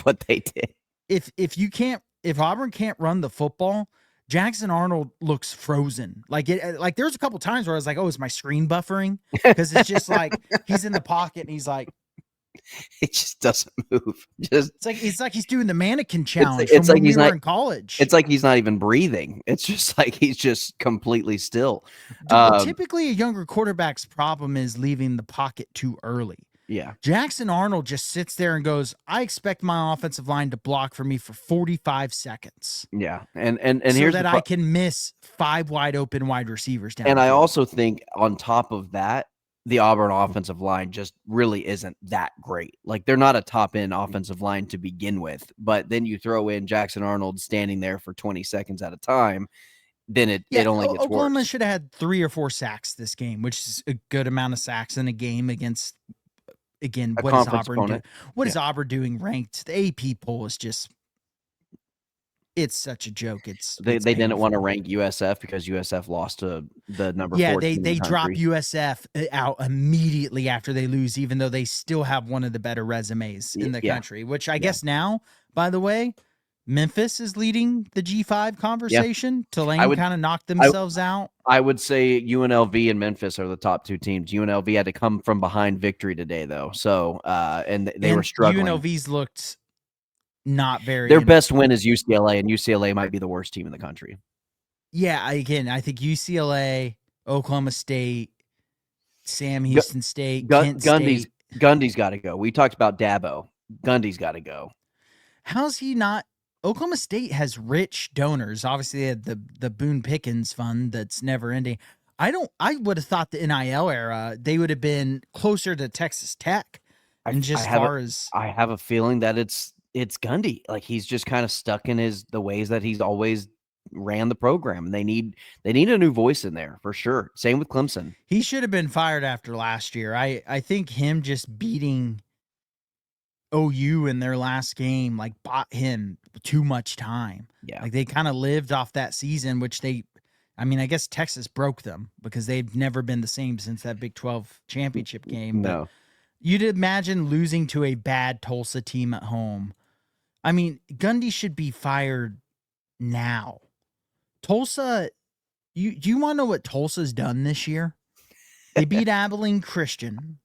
what they did. If Auburn can't run the football, Jackson Arnold looks frozen. There's a couple times where I was like, oh, is my screen buffering? Because it's just he's in the pocket and he's like, it just doesn't move. It's like he's doing the mannequin challenge from when we were in college. It's like he's not even breathing. It's just like he's just completely still. Typically, a younger quarterback's problem is leaving the pocket too early. Yeah. Jackson Arnold just sits there and goes, I expect my offensive line to block for me for 45 seconds. Yeah. And so here's that I can miss 5 wide open wide receivers down. And I also think on top of that, the Auburn offensive line just really isn't that great. They're not a top-end offensive line to begin with, but then you throw in Jackson Arnold standing there for 20 seconds at a time, then it only gets Oklahoma worse. should have had 3 or 4 sacks this game, which is a good amount of sacks in a game against, again, what is Auburn doing? What is Auburn doing ranked? The AP poll is just, it's such a joke. They didn't want to rank USF because USF lost to the number 4 team in the they drop country. USF out immediately after they lose, even though they still have one of the better resumes in the country, which I guess now, by the way, Memphis is leading the G5 conversation. Tulane kind of knocked themselves out. I would say UNLV and Memphis are the top 2 teams. UNLV had to come from behind victory today, though. So, and they were struggling. UNLV's looked not very. Their best win is UCLA, and UCLA might be the worst team in the country. Yeah, again, I think UCLA, Oklahoma State, Sam Houston State, Kent State. Gundy's got to go. We talked about Dabo. Gundy's got to go. How's he not? Oklahoma State has rich donors. Obviously, they had the Boone Pickens fund that's never ending. I would have thought the NIL era, they would have been closer to Texas Tech And just far as I have a feeling that it's Gundy. Like he's just kind of stuck in the ways that he's always ran the program. They need a new voice in there for sure. Same with Clemson. he should have been fired after last year. I think him just beating OU in their last game like bought him too much time. Yeah. Like they kind of lived off that season, which I guess Texas broke them because they've never been the same since that Big 12 championship game. But No. you'd imagine losing to a bad Tulsa team at home. I mean, Gundy should be fired now. Tulsa, do you want to know what Tulsa's done this year? They beat Abilene Christian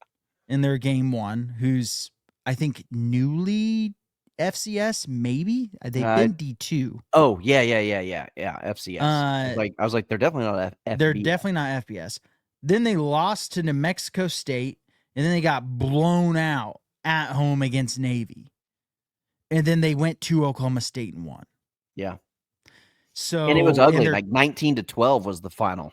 in their game one, who's I think newly FCS, maybe they've been D2. Oh yeah, FCS. I was like, they're definitely not FBS. They're definitely not FBS. Then they lost to New Mexico State, and then they got blown out at home against Navy, and then they went to Oklahoma State and won. Yeah. So and it was ugly. Like 19-12 was the final.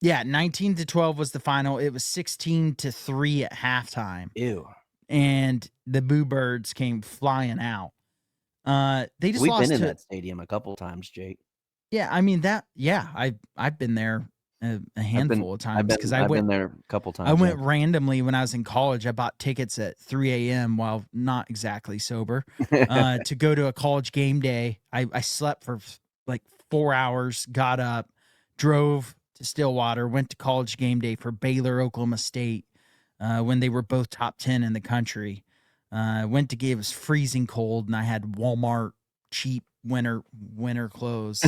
Yeah, 19-12 was the final. It was 16-3 at halftime. Ew. And the Boo Birds came flying out. They just We've lost been in to that stadium a couple times, Jake. Yeah, I mean I've been there a handful of times because I've been there a couple times. I went randomly when I was in college. I bought tickets at 3 a.m. while not exactly sober to go to a college game day. I slept for like 4 hours, got up, drove to Stillwater, went to college game day for Baylor, Oklahoma State, when they were both top 10 in the country. Went to give, it was freezing cold, and I had Walmart cheap winter clothes.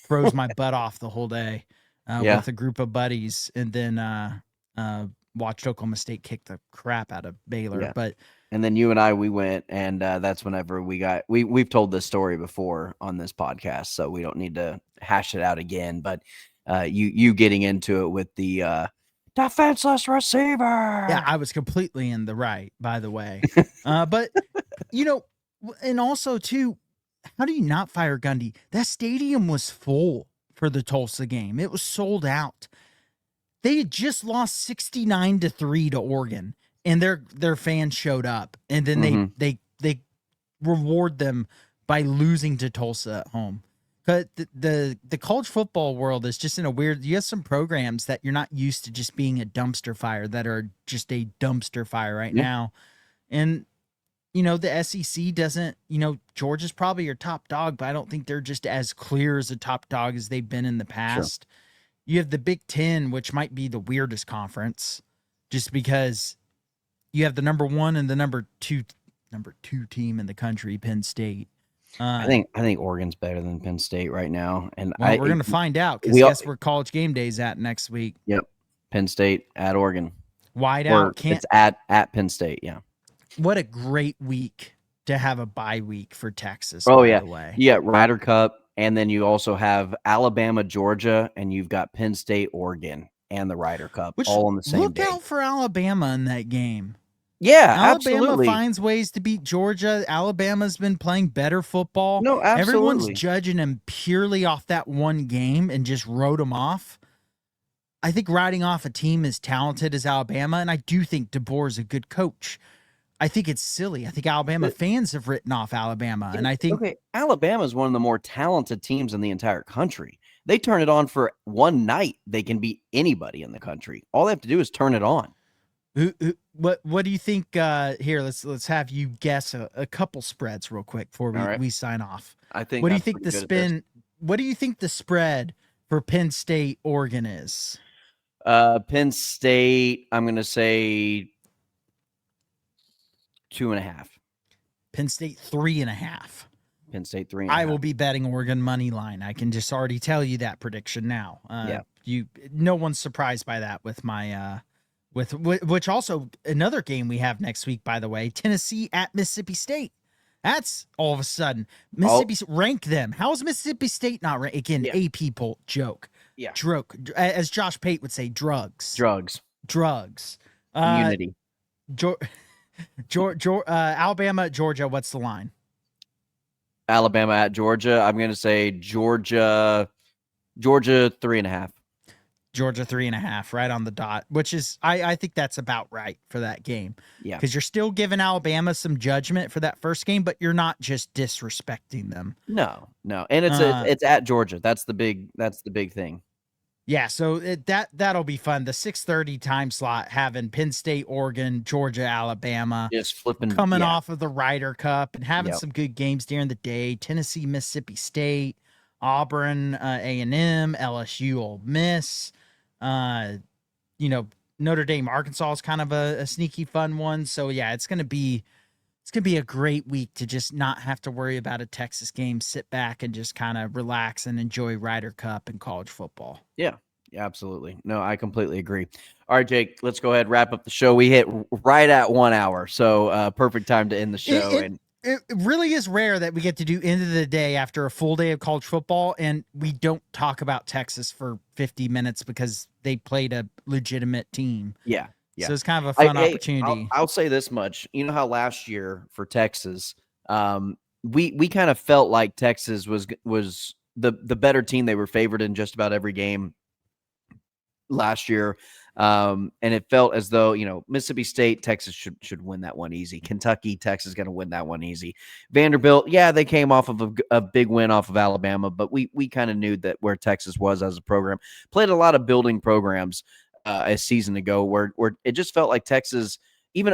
Froze my butt off the whole day with a group of buddies, and then watched Oklahoma State kick the crap out of Baylor. Yeah. And then you and I, we went, and that's whenever we've told this story before on this podcast, so we don't need to hash it out again. But you getting into it with the defenseless receiver. Yeah, I was completely in the right, by the way. But, and also, too, how do you not fire Gundy? That stadium was full for the Tulsa game. It was sold out. They had just lost 69-3 to Oregon, and their fans showed up, and then they reward them by losing to Tulsa at home. But the college football world is just in a weird. You have some programs that you're not used to just being a dumpster fire that are just a dumpster fire right now, and the SEC doesn't. Georgia's probably your top dog, but I don't think they're just as clear as a top dog as they've been in the past. Sure. You have the Big Ten, which might be the weirdest conference, just because you have the number 1 and the number two team in the country, Penn State. I think Oregon's better than Penn State right now, and we're going to find out because guess where college game day's at next week. Yep, Penn State at Oregon. Wide out. It's at Penn State. Yeah. What a great week to have a bye week for Texas. Oh by the way. You got Ryder Cup, and then you also have Alabama, Georgia, and you've got Penn State, Oregon, and the Ryder Cup all on the same day. Look out for Alabama in that game. Yeah, Alabama absolutely. finds ways to beat Georgia. Alabama's been playing better football. No, absolutely. Everyone's judging them purely off that one game and just wrote them off. I think writing off a team as talented as Alabama, and I do think DeBoer is a good coach. I think it's silly. I think Alabama fans have written off Alabama, and I think Alabama is one of the more talented teams in the entire country. They turn it on for one night. They can beat anybody in the country. All they have to do is turn it on. What do you think? Here, let's have you guess a couple spreads real quick before we sign off. I think. What do you think the spin? What do you think the spread for Penn State Oregon is? Penn State. I'm going to say 2.5. Penn State 3.5. Penn State 3.5. I will be betting Oregon money line. I can just already tell you that prediction now. No one's surprised by that with my. Which also another game we have next week, by the way, Tennessee at Mississippi State. That's all of a sudden Mississippi rank them. How is Mississippi State not ranked? Again, AP poll joke. Yeah, as Josh Pate would say, drugs. Unity. Alabama, Georgia. What's the line? Alabama at Georgia. I'm going to say Georgia 3.5. Georgia 3.5 right on the dot, which is I think that's about right for that game. Yeah. Because you're still giving Alabama some judgment for that first game, but you're not just disrespecting them. No. And it's at Georgia. That's the big thing. Yeah, so that'll be fun. The 6:30 time slot having Penn State, Oregon, Georgia, Alabama, Just flipping coming off of the Ryder Cup and having Yep. some good games during the day. Tennessee, Mississippi State, Auburn, A&M, LSU, Ole Miss. Notre Dame, Arkansas is kind of a sneaky fun one. So yeah, it's gonna be a great week to just not have to worry about a Texas game, sit back and just kind of relax and enjoy Ryder Cup and college football. Yeah, absolutely. No, I completely agree. All right, Jake, let's go ahead and wrap up the show. We hit right at 1 hour, so perfect time to end the show. It really is rare that we get to do end of the day after a full day of college football and we don't talk about Texas for 50 minutes because they played a legitimate team. Yeah. So it's kind of a fun opportunity. I'll say this much. You know how last year for Texas, we kind of felt like Texas was the better team. They were favored in just about every game last year. And it felt as though, Mississippi State, Texas should win that one easy. Kentucky, Texas is going to win that one easy. Vanderbilt, yeah, they came off of a big win off of Alabama, but we kind of knew that where Texas was as a program. Played a lot of building programs a season ago where it just felt like Texas, even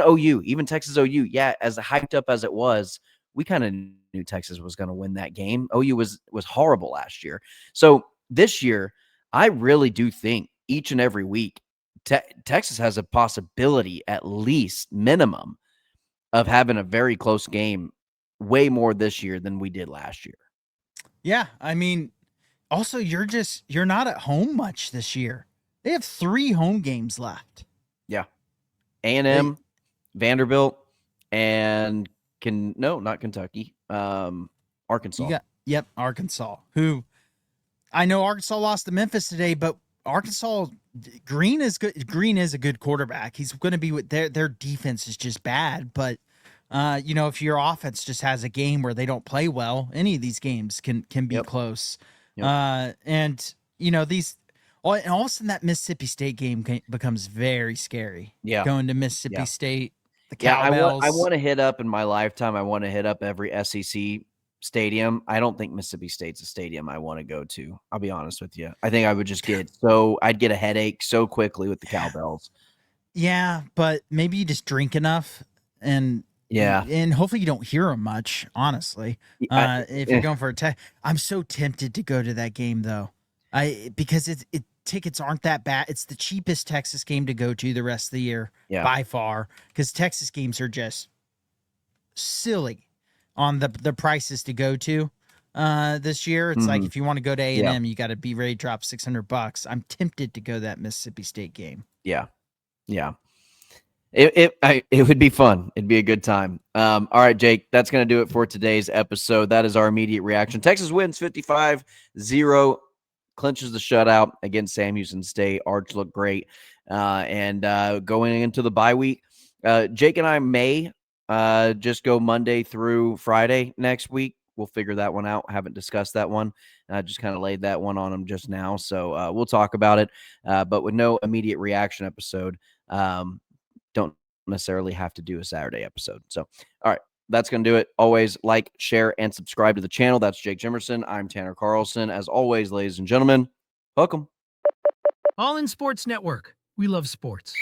Texas OU, yeah, as hyped up as it was, we kind of knew Texas was going to win that game. OU was horrible last year. So this year, I really do think each and every week, Texas has a possibility, at least minimum, of having a very close game way more this year than we did last year. Yeah, I mean, also you're not at home much this year. They have 3 home games left. Yeah. A&M, Vanderbilt, and not Kentucky. Arkansas. Arkansas. Who I know Arkansas lost to Memphis today, but Arkansas Green is good. Green is a good quarterback. He's going to be with their defense is just bad, but if your offense just has a game where they don't play well, any of these games can be close. Yep. All of a sudden that Mississippi State game becomes very scary. Yeah. Going to Mississippi State, the Cowbells. I want to hit up in my lifetime. I want to hit up every SEC stadium. I don't think Mississippi State's a stadium I want to go to. I'll be honest with you. I think I would just I'd get a headache so quickly with the Cowbells. Yeah, but maybe you just drink enough and hopefully you don't hear them much, honestly. If you're going for a test, I'm so tempted to go to that game though. Because tickets aren't that bad. It's the cheapest Texas game to go to the rest of the year by far, because Texas games are just silly on the prices to go to this year. It's like if you want to go to A&M, you got to be ready to drop $600. I'm tempted to go to that Mississippi State game. Yeah. It would be fun. It'd be a good time. All right, Jake, that's going to do it for today's episode. That is our immediate reaction. Texas wins 55-0. Clinches the shutout against Sam Houston State. Arch looked great. And going into the bye week, Jake and I may just go Monday through Friday next week. We'll figure that one out. Haven't discussed that one. I just kind of laid that one on him just now. So we'll talk about it. But with no immediate reaction episode, don't necessarily have to do a Saturday episode. So, all right. That's going to do it. Always like, share, and subscribe to the channel. That's Jake Jimerson. I'm Tanner Carlson. As always, ladies and gentlemen, welcome. All in Sports Network. We love sports.